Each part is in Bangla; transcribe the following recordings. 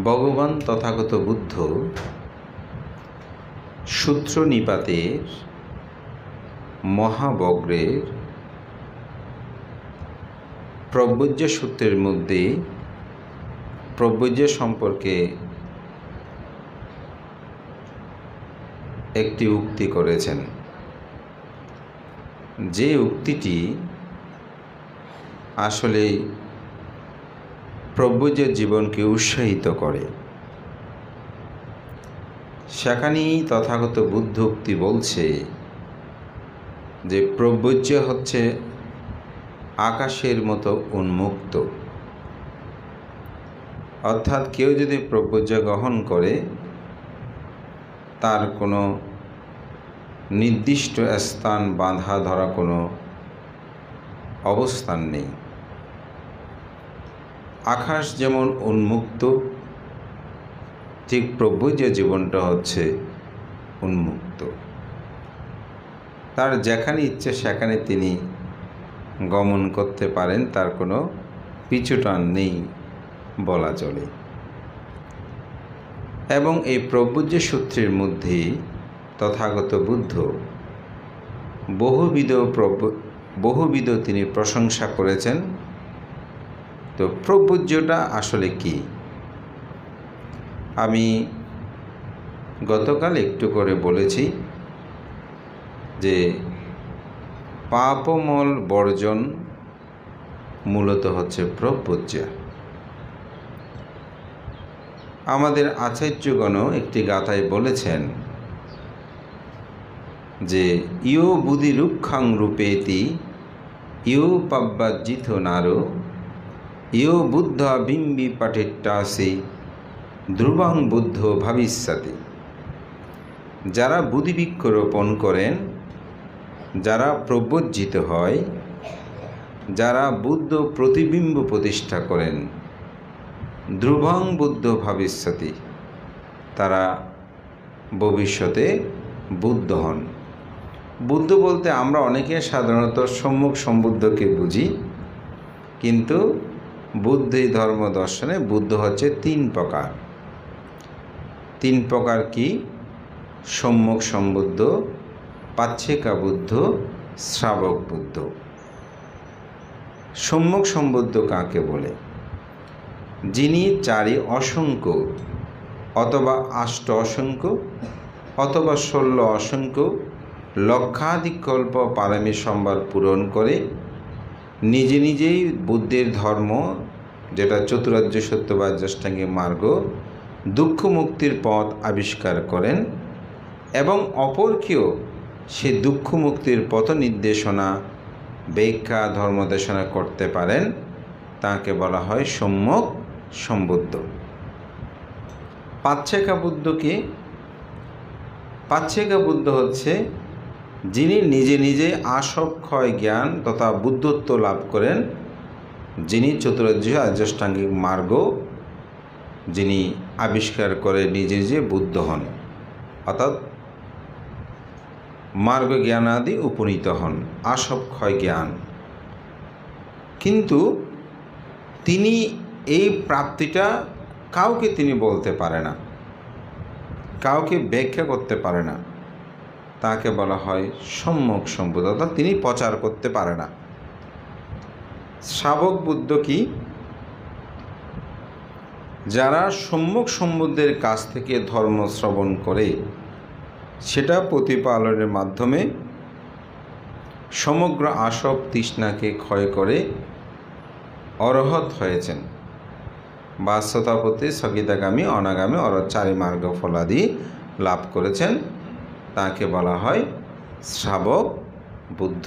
ভগবান তথাগত বুদ্ধ সূত্র নিপাতের মহাবগ্রের প্রব্রজ্য সূত্রের মধ্যে প্রব্রজ্য সম্পর্কে একটি উক্তি করেছেন, যে উক্তিটি আসলে প্রব্রজ্যের জীবনকে উৎসাহিত করে। সেখানেই তথাগত বুদ্ধ উক্তি বলছে যে প্রব্রজ্য হচ্ছে আকাশের মতো উন্মুক্ত, অর্থাৎ কেউ যদি প্রব্রজ্য গ্রহণ করে তার কোনো নির্দিষ্ট স্থান বাঁধা ধরা কোনো অবস্থান নেই। আকাশ যেমন উন্মুক্ত, ঠিক প্রব্রজ্য জীবনটা হচ্ছে উন্মুক্ত। তার যেখানে ইচ্ছে সেখানে তিনি গমন করতে পারেন, তার কোনো পিছুটান নেই বলা চলে। এবং এই প্রব্রজ্য সূত্রের মধ্যে তথাগত বুদ্ধ বহুবিধ তিনি প্রশংসা করেছেন। তো প্রব্রজ্যটা আসলে কি? আমি গতকাল একটু করে বলেছি যে পাপমল বর্জন মূলত হচ্ছে প্রব্রজ্য। আমাদের আচার্যগণও একটি গাথায় বলেছেন যে ইয় বুধি রুক্ষাং রূপেতি ইয় পাব্যাজিত নারো ইয় বুদ্ধ বিম্বি পাঠিট্টাসি ধ্রুবাং বুদ্ধ ভবিষ্যতি। যারা বুদ্ধিবৃক্ষ রোপণ করেন, যারা প্রব্রজ্জিত হয়, যারা বুদ্ধ প্রতিবিম্ব প্রতিষ্ঠা করেন, ধ্রুবাং বুদ্ধ ভবিষ্যতি, তারা ভবিষ্যতে বুদ্ধ হন। বুদ্ধ বলতে আমরা অনেকে সাধারণত সম্মুখ সম্বুদ্ধকে বুঝি, কিন্তু বুদ্ধি ধর্ম দর্শনে বুদ্ধ হচ্ছে তিন প্রকার। তিন প্রকার কি? সম্মুখ সম্বুদ্ধ, পাচ্ছেকা বুদ্ধ, শ্রাবক বুদ্ধ। সম্মুখ সম্বুদ্ধ কাকে বলে? যিনি চারি অসংখ্য অথবা আষ্ট অসংখ্য অথবা 16 অসংখ্য লক্ষাধিক কল্প পারমী সম্ভার পূরণ করে নিজে নিজেই বুদ্ধের ধর্ম, যেটা চতুরার্য সত্য বা অষ্টাঙ্গিক মার্গ, দুঃখ মুক্তির পথ আবিষ্কার করেন এবং অপরকেও সে দুঃখ মুক্তির পথ নির্দেশনা, ব্যাখ্যা, ধর্মদেশনা করতে পারেন, তাকে বলা হয় সম্যক সম্বুদ্ধ। পাচ্ছেকা বুদ্ধ কি? পাচ্ছেকা বুদ্ধ হচ্ছে যিনি নিজে নিজে আসবক্ষয় জ্ঞান তথা বুদ্ধত্ব লাভ করেন, যিনি চতুরার্য আর্যাষ্টাঙ্গিক মার্গ যিনি আবিষ্কার করে নিজে নিজে বুদ্ধ হন, অর্থাৎ মার্গ জ্ঞানাদি উপনীত হন, আসবক্ষয় জ্ঞান। কিন্তু তিনি এই প্রাপ্তিটা কাউকে তিনি বলতে পারে না, কাউকে ব্যাখ্যা করতে পারে না, তাকে বলা হয় সম্যক সম্বুদ্ধ, অর্থাৎ তিনি প্রচার করতে পারে না। শ্রাবক বুদ্ধ কি? যারা সম্যক সম্বুদ্ধের কাছ থেকে ধর্ম শ্রবণ করে সেটা প্রতিপালনের মাধ্যমে সমগ্র আসব তৃষ্ণাকে ক্ষয় করে অরহত হয়েছেন, বাস্ততাপতি সকিতাগামী অনাগামী চারি মার্গ ফলাদি লাভ করেছেন, তাকে বলা হয় শ্রাবক বুদ্ধ।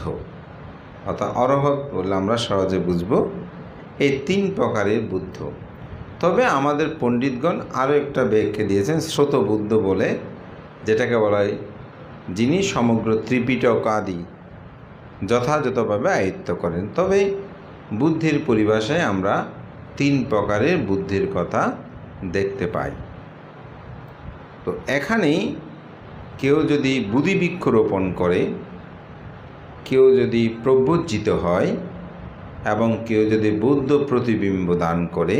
অর্থাৎ অরহত বললে আমরা সহজে বুঝব এই তিন প্রকারের বুদ্ধ। তবে আমাদের পণ্ডিতগণ আরও একটা ব্যাখ্যা দিয়েছেন শ্রোত বুদ্ধ বলে, যেটাকে বলা হয় যিনি সমগ্র ত্রিপিটক আদি যথাযথভাবে আয়ত্ত করেন। তবে বুদ্ধির পরিভাষায় আমরা তিন প্রকারের বুদ্ধির কথা দেখতে পাই। তো এখানেই কেউ যদি বুদ্ধিবৃক্ষ রোপণ করে, কেউ যদি প্রব্রজ্জিত হয় এবং কেউ যদি বুদ্ধ প্রতিবিম্ব দান করে,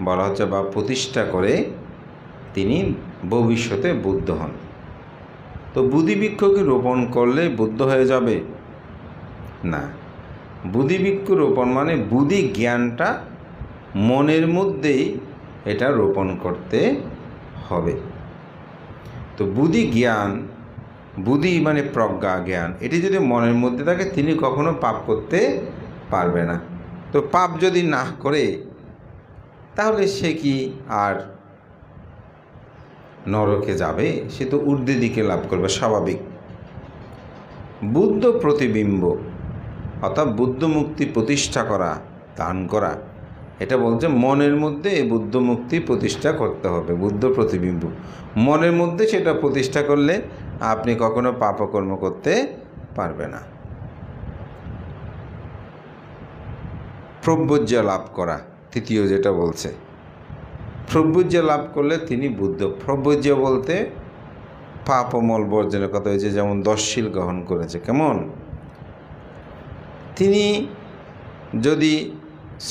বলা হচ্ছে বা প্রতিষ্ঠা করে তিনি ভবিষ্যতে বুদ্ধ হন। তো বুদ্ধিবৃক্ষ কি রোপণ করলে বুদ্ধ হয়ে যাবে? না, বুদ্ধিবৃক্ষ রোপণ মানে বুদ্ধি জ্ঞানটা মনের মধ্যেই এটা রোপণ করতে হবে। তো বুদ্ধি জ্ঞান, বুদ্ধি মানে প্রজ্ঞা জ্ঞান, এটি যদি মনের মধ্যে থাকে তিনি কখনো পাপ করতে পারবে না। তো পাপ যদি না করে তাহলে সে কি আর নরকে যাবে? সে তো ঊর্ধ্বের দিকে লাভ করবে, স্বাভাবিক। বুদ্ধ প্রতিবিম্ব অর্থাৎ বুদ্ধ মুক্তি প্রতিষ্ঠা করা, দান করা, এটা বলছে মনের মধ্যে এই বুদ্ধ মুক্তি প্রতিষ্ঠা করতে হবে। বুদ্ধ প্রতিবিম্ব মনের মধ্যে সেটা প্রতিষ্ঠা করলে আপনি কখনো পাপকর্ম করতে পারবে না। প্রব্রজ্যা লাভ করা, তৃতীয় যেটা বলছে, প্রব্রজ্যা লাভ করলে তিনি বুদ্ধ। প্রব্রজ্যা বলতে পাপ অমল বর্জনের কথা হয়েছে, যেমন 10 শীল গ্রহণ করেছে। কেমন? তিনি যদি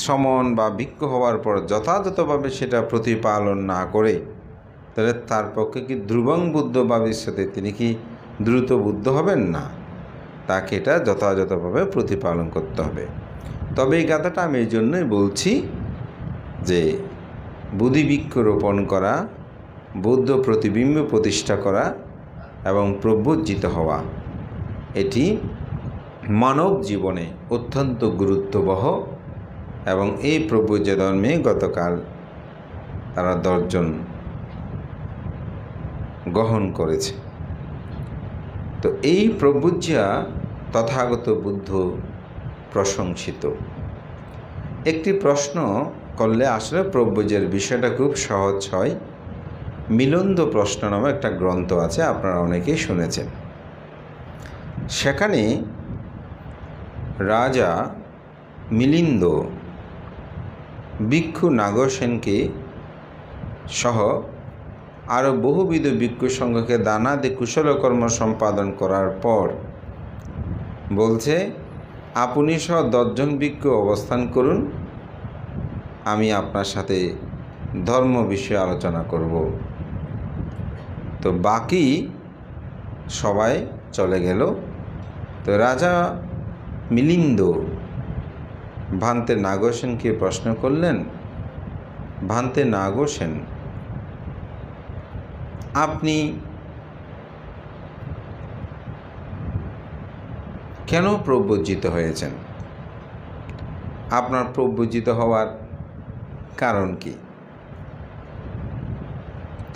সমন বা ভিক্ষু হওয়ার পর যথাযথভাবে সেটা প্রতিপালন না করে তাহলে তার পক্ষে কি ধ্রুবং বুদ্ধ ভবিষ্যতে, তিনি কি দ্রুত বুদ্ধ হবেন না? তাকে এটা যথাযথভাবে প্রতিপালন করতে হবে। তবে এই গাথাটা আমি এই জন্যই বলছি যে বুদ্ধিবৃক্ষ রোপণ করা, বুদ্ধ প্রতিবিম্ব প্রতিষ্ঠা করা এবং প্রব্রজিত হওয়া, এটি মানব জীবনে অত্যন্ত গুরুত্ববহ। এবং এই প্রব্রজ্য ধর্মে গতকাল তারা 10 জন গ্রহণ করেছে। তো এই প্রব্রজ্যা তথাগত বুদ্ধ প্রশংসিত। একটি প্রশ্ন করলে আসলে প্রব্রজ্যের বিষয়টা খুব সহজ হয়। মিলিন্দ প্রশ্ন নামে একটা গ্রন্থ আছে, আপনারা অনেকেই শুনেছেন। সেখানে রাজা মিলিন্দ ভিক্ষু নাগসেনকে সহ আরও বহুবিধ ভিক্ষু সংঘকে দানাদি কুশলকর্ম সম্পাদন করার পর বলছে, আপনি সহ 10 জন ভিক্ষু অবস্থান করুন, আমি আপনার সাথে ধর্ম বিষয়ে আলোচনা করব। তো বাকি সবাই চলে গেল। তো রাজা মিলিন্দ ভান্তে নাগসেনকে প্রশ্ন করলেন, ভান্তে নাগসেন, আপনি কেন প্রব্রজিত হয়েছেন? আপনার প্রব্রজিত হওয়ার কারণ কি?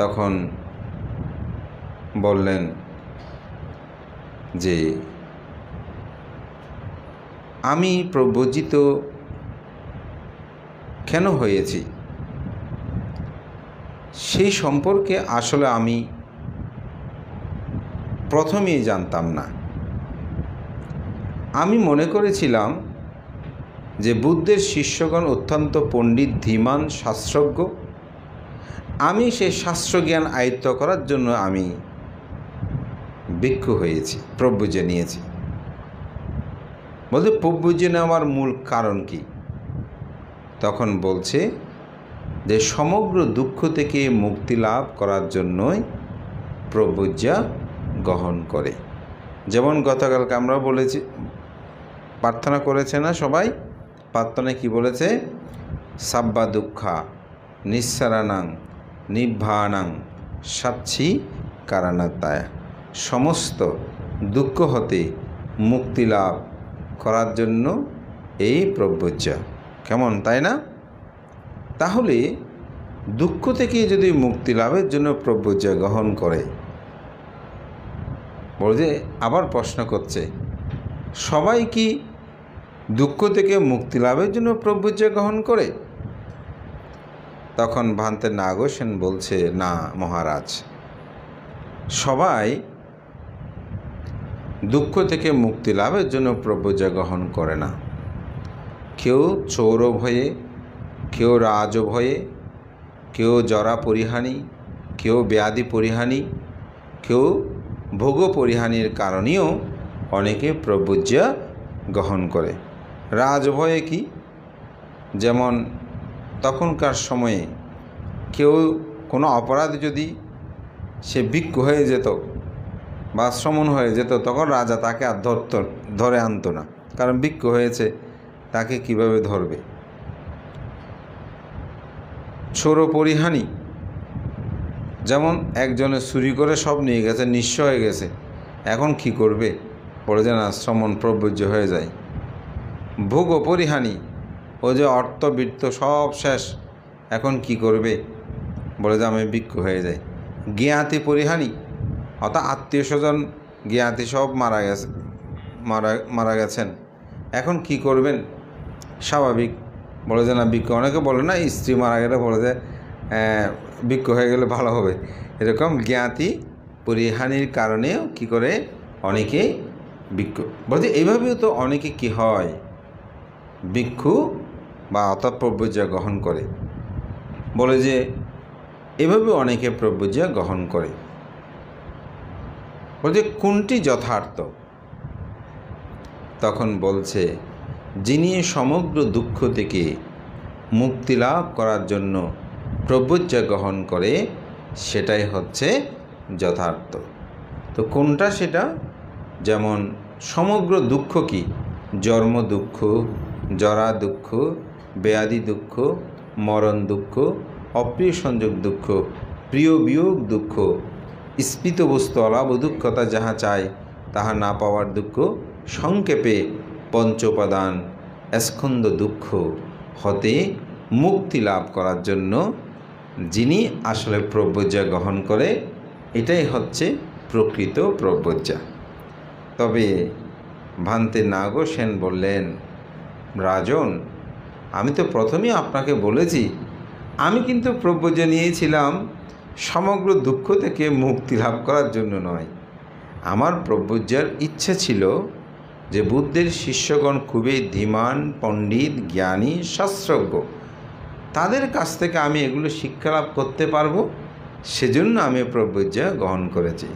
তখন বললেন যে আমি প্রব্রজিত কেন হয়েছি সেই সম্পর্কে আসলে আমি প্রথমেই জানতাম না। আমি মনে করেছিলাম যে বুদ্ধের শিষ্যগণ অত্যন্ত পণ্ডিত, ধীমান, শাস্ত্রজ্ঞ। আমি সেই শাস্ত্রজ্ঞান আয়ত্ত করার জন্য আমি ভিক্ষু হয়েছি, প্রব্রজ্য নিয়েছি। বলতে প্রব্রজ্য নেওয়ার মূল কারণ কি? তখন বলছে যে সমগ্র দুঃখ থেকে মুক্তি লাভ করার জন্যই প্রব্রজ্যা গ্রহণ করে। যেমন গতকালকে আমরা বলেছি, প্রার্থনা করেছে না সবাই? প্রার্থনায় কি বলেছে? সাব্বা দুঃখা নিঃসারানাং নির্বাণাং সাচ্ছি কারণাতায়, সমস্ত দুঃখ হতে মুক্তি লাভ করার জন্য এই প্রব্রজ্যা। কেমন, তাই না? তাহলে দুঃখ থেকে যদি মুক্তি লাভের জন্য প্রব্রজ্যা গ্রহণ করে, বলছে আবার প্রশ্ন করছে, সবাই কি দুঃখ থেকে মুক্তি লাভের জন্য প্রব্রজ্যা গ্রহণ করে? তখন ভান্তে নাগসেন বলছে, না মহারাজ, সবাই দুঃখ থেকে মুক্তি লাভের জন্য প্রব্রজ্যা গ্রহণ করে না। কেউ চৌর ভয়ে, কেউ রাজ ভয়ে, কেউ জরা পরিহানি, কেউ ব্যাধি পরিহানি, কেউ ভোগ পরিহানির কারণেও অনেকে প্রব্রজ্যা গ্রহণ করে। রাজভয়ে কি? যেমন তখনকার সময়ে কেউ কোনো অপরাধ যদি সে ভিক্ষু হয়ে যেত বা আশ্রমণ হয়ে যেত, তখন রাজা তাকে আর ধরে আনতো না, কারণ ভিক্ষু হয়েছে, তাকে কিভাবে ধরবে। চোর পরিহানি, যেমন একজনে চুরি করে সব নিয়ে গেছে, নিঃস্ব হয়ে গেছে, এখন কি করবে, বলে যে না, শ্রমণ প্রযোজ্য হয়ে যায়। ভোগ পরিহানি, ও যে অর্থবৃত্ত সব শেষ, এখন কি করবে, বলে যে আমি ভিক্ষু হয়ে যাই। জ্ঞাতি পরিহানি, অর্থাৎ আত্মীয় স্বজন জ্ঞাতি সব মারা গেছেন, এখন কি করবেন, স্বাভাবিক, বলে যে না ভিক্ষু। অনেকে বলে না, স্ত্রী মারা গেলে বলে যে ভিক্ষু হয়ে গেলে ভালো হবে। এরকম জ্ঞাতি পরিহানির কারণেও কি করে অনেকে ভিক্ষু, বলছে এইভাবেও তো অনেকে কি হয়, ভিক্ষু বা অর্থাৎ প্রব্রজ্যা গ্রহণ করে। বলে যে এভাবে অনেকে প্রব্রজ্যা গ্রহণ করে। বলছে কোনটি যথার্থ, তখন বলছে যিনি সমগ্র দুঃখ থেকে মুক্তি লাভ করার জন্য প্রব্রজ্যা গ্রহণ করে, সেটাই হচ্ছে যথার্থ। তো কোনটা সেটা, যেমন সমগ্র দুঃখ কি, জন্ম দুঃখ, জরা দুঃখ, ব্যাধি দুঃখ, মরণ দুঃখ, অপ্রিয় সংযোগ দুঃখ, প্রিয় বিয়োগ দুঃখ, স্ফীত বস্তু অলাভ দুঃখতা যাহা চায় তাহা না পাওয়ার দুঃখ, সংক্ষেপে পঞ্চ উপাদান স্কন্ধ দুঃখ হতে মুক্তি লাভ করার জন্য যিনি আসলে প্রব্রজ্যা গ্রহণ করে, এটাই হচ্ছে প্রকৃত প্রব্রজ্যা। তবে ভান্তে নাগ সেন বললেন, রাজন, আমি তো প্রথমেই আপনাকে বলেছি, আমি কিন্তু প্রব্রজ্যা নিয়েছিলাম সমগ্র দুঃখ থেকে মুক্তি লাভ করার জন্য নয়। আমার প্রব্রজ্যার ইচ্ছে ছিল যে বুদ্ধের শিষ্যগণ খুবই ধীমান, পণ্ডিত, জ্ঞানী, শাস্ত্রজ্ঞ, তাদের কাছ থেকে আমি এগুলো শিক্ষা লাভ করতে পারবো, সেজন্য আমি প্রব্রজ্যা গ্রহণ করেছি।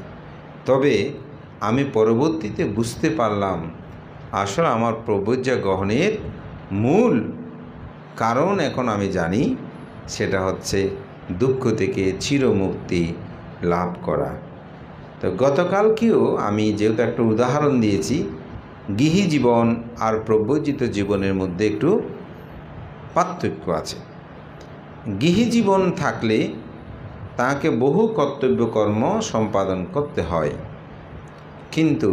তবে আমি পরবর্তীতে বুঝতে পারলাম, আসলে আমার প্রব্রজ্যা গ্রহণের মূল কারণ এখন আমি জানি, সেটা হচ্ছে দুঃখ থেকে চিরমুক্তি লাভ করা। তো গতকালকেও আমি যেহেতু একটা উদাহরণ দিয়েছি, গৃহী জীবন আর প্রব্রজিত জীবনের মধ্যে একটু পার্থক্য আছে। গৃহী জীবন থাকলে তাকে বহু কর্তব্য কর্ম সম্পাদন করতে হয়, কিন্তু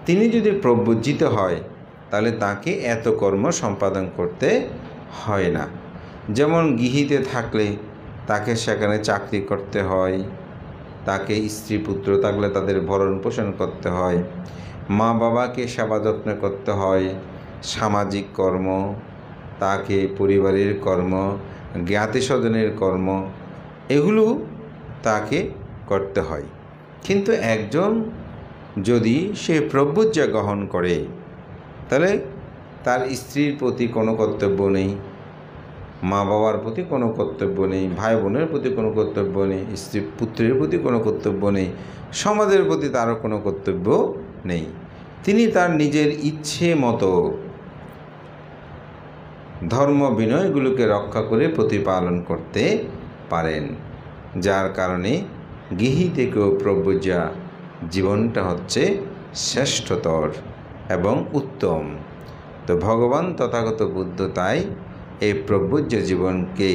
তিনি যদি প্রব্রজিত হয় তাহলে তাকে এত কর্ম সম্পাদন করতে হয় না। যেমন গৃহীতে থাকলে তাকে সেখানে চাকরি করতে হয়, তাকে স্ত্রী পুত্র থাকলে তাদের ভরণ পোষণ করতে হয়, মা বাবাকে সেবা যত্ন করতে হয়, সামাজিক কর্ম, তাকে পরিবারের কর্ম, জ্ঞাতি স্বজনের কর্ম, এগুলো তাকে করতে হয়। কিন্তু একজন যদি সে প্রব্রজ্যা গ্রহণ করে, তাহলে তার স্ত্রীর প্রতি কোনো কর্তব্য নেই, মা বাবার প্রতি কোনো কর্তব্য নেই, ভাই বোনের প্রতি কোনো কর্তব্য নেই, স্ত্রী পুত্রের প্রতি কোনো কর্তব্য নেই, সমাজের প্রতি তারও কোনো কর্তব্য নেই। তিনি তার নিজের ইচ্ছে মতো ধর্ম বিনয়গুলোকে রক্ষা করে প্রতিপালন করতে পারেন, যার কারণে গৃহী থেকেও প্রব্রজ্যা জীবনটা হচ্ছে শ্রেষ্ঠতর এবং উত্তম। তো ভগবান তথাগত বুদ্ধ তাই এই প্রব্রজ্য জীবনকে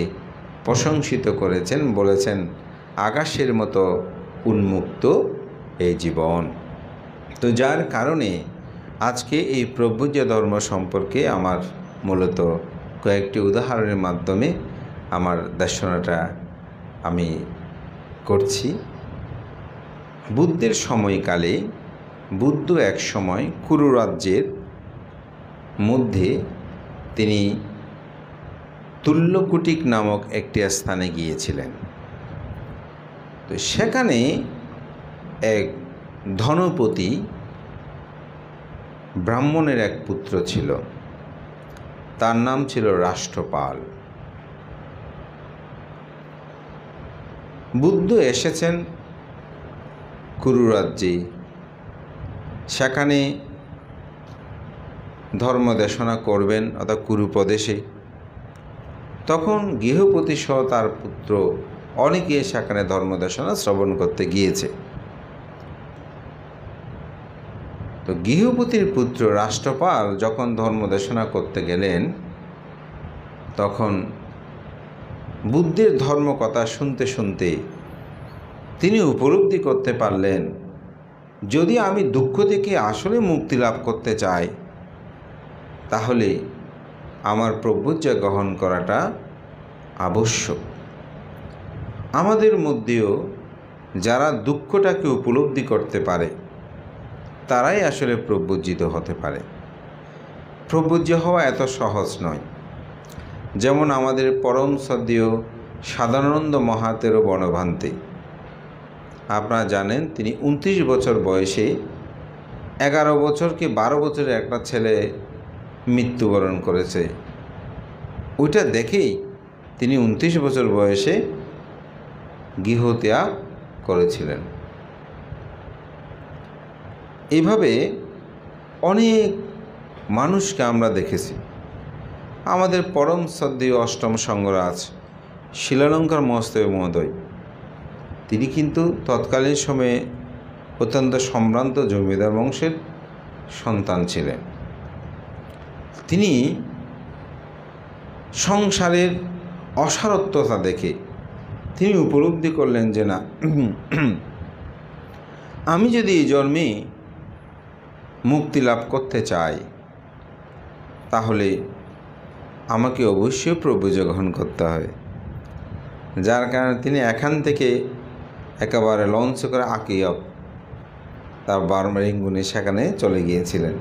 প্রশংসিত করেছেন, বলেছেন আকাশের মতো উন্মুক্ত এই জীবন। তো যার কারণে আজকে এই প্রব্রজ্য ধর্ম সম্পর্কে আমার মূলত কয়েকটি উদাহরণের মাধ্যমে আমার দেশনাটা আমি করছি। বুদ্ধের সময়কালে বুদ্ধ এক সময় কুরু রাজ্যের মধ্যে তিনি তুল্যকুটিক নামক একটি স্থানে গিয়েছিলেন। তো সেখানে এক ধনপতি ব্রাহ্মণের এক পুত্র ছিল, তার নাম ছিল রাষ্ট্রপাল। বুদ্ধ এসেছেন কুরু রাজ্যে, সেখানে ধর্ম দেশনা করবেন, অর্থাৎ কুরু প্রদেশে। তখন গৃহপতি সহ তার পুত্র অনেকে সেখানে ধর্মদেশনা শ্রবণ করতে গিয়েছে। তো গৃহপতির পুত্র রাষ্ট্রপাল যখন ধর্মদেশনা করতে গেলেন, তখন বুদ্ধের ধর্মকথা শুনতে শুনতে তিনি উপলব্ধি করতে পারলেন, যদি আমি দুঃখ থেকে আসলে মুক্তি লাভ করতে চাই, তাহলে আমার প্রব্রজ্জা গ্রহণ করাটা আবশ্যক। আমাদের মধ্যেও যারা দুঃখটাকে উপলব্ধি করতে পারে, তারাই আসলে প্রব্রজ্জিত হতে পারে। প্রব্রজ্জ হওয়া এত সহজ নয়। যেমন আমাদের পরম শ্রদ্ধেয় সাধারণানন্দ মহাতেরও বর্ণভান্তে, আপনারা জানেন তিনি 29 বছর বয়সে 11 বছর কি 12 বছরের একটা ছেলে মৃত্যুবরণ করেছে। ওইটা দেখেই তিনি 29 বছর বয়সে গৃহত্যাগ করেছিলেন। এইভাবে অনেক মানুষকে আমরা দেখেছি। আমাদের পরম শ্রদ্ধেয় অষ্টম সঙ্গরাজ শিলালঙ্কার মহোৎসব মহোদয়, তিনি কিন্তু তৎকালীন সময়ে অত্যন্ত সম্ভ্রান্ত জমিদার বংশের সন্তান ছিলেন। তিনি সংসারের অসারত্বতা দেখে তিনি উপলব্ধি করলেন যে না, আমি যদি এই জন্মে মুক্তি লাভ করতে চাই, তাহলে আমাকে অবশ্যই প্রব্রজ্জ গ্রহণ করতে হবে। যার কারণে তিনি এখান থেকে একেবারে লঞ্চ করে আকিয়ব তার বার্মারিঙ্গুনে সেখানে চলে গিয়েছিলেন।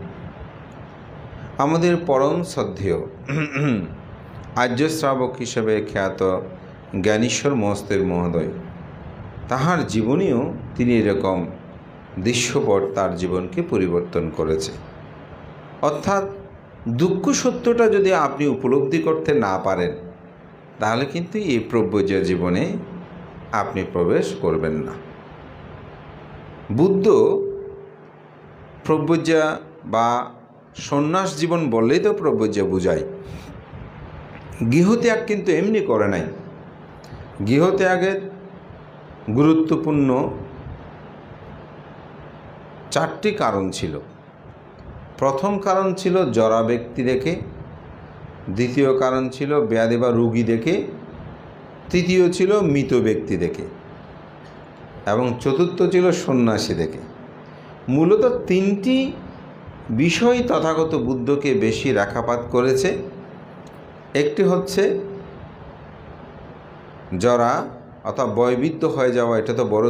আমাদের পরম শ্রদ্ধেয় আর্য শ্রাবক হিসেবে খ্যাত জ্ঞানেশ্বর মহস্তের মহোদয়, তাহার জীবনেও তিনি এরকম দৃশ্যপট তার জীবনকে পরিবর্তন করেছে। অর্থাৎ দুঃখ সত্যটা যদি আপনি উপলব্ধি করতে না পারেন, তাহলে কিন্তু এই প্রব্রজ্জ জীবনে আপনি প্রবেশ করবেন না। বুদ্ধ প্রব্রজ্জা বা সন্ন্যাস জীবন বললেই তো প্রব্রজ্জা বুঝায়। গৃহত্যাগ কিন্তু এমনি করে নাই। গৃহত্যাগের গুরুত্বপূর্ণ 4টি কারণ ছিল। প্রথম কারণ ছিল জরা ব্যক্তি দেখে, দ্বিতীয় কারণ ছিল ব্যাধি বা রোগী দেখে, তৃতীয় ছিল মৃত ব্যক্তি দেখে, এবং চতুর্থ ছিল সন্ন্যাসী দেখে। মূলত 3টি বিষয় তথাগত বুদ্ধকে বেশি রেখাপাত করেছে। একটি হচ্ছে জরা অর্থাৎ বয়বৃদ্ধ হয়ে যাওয়া, এটা তো বড়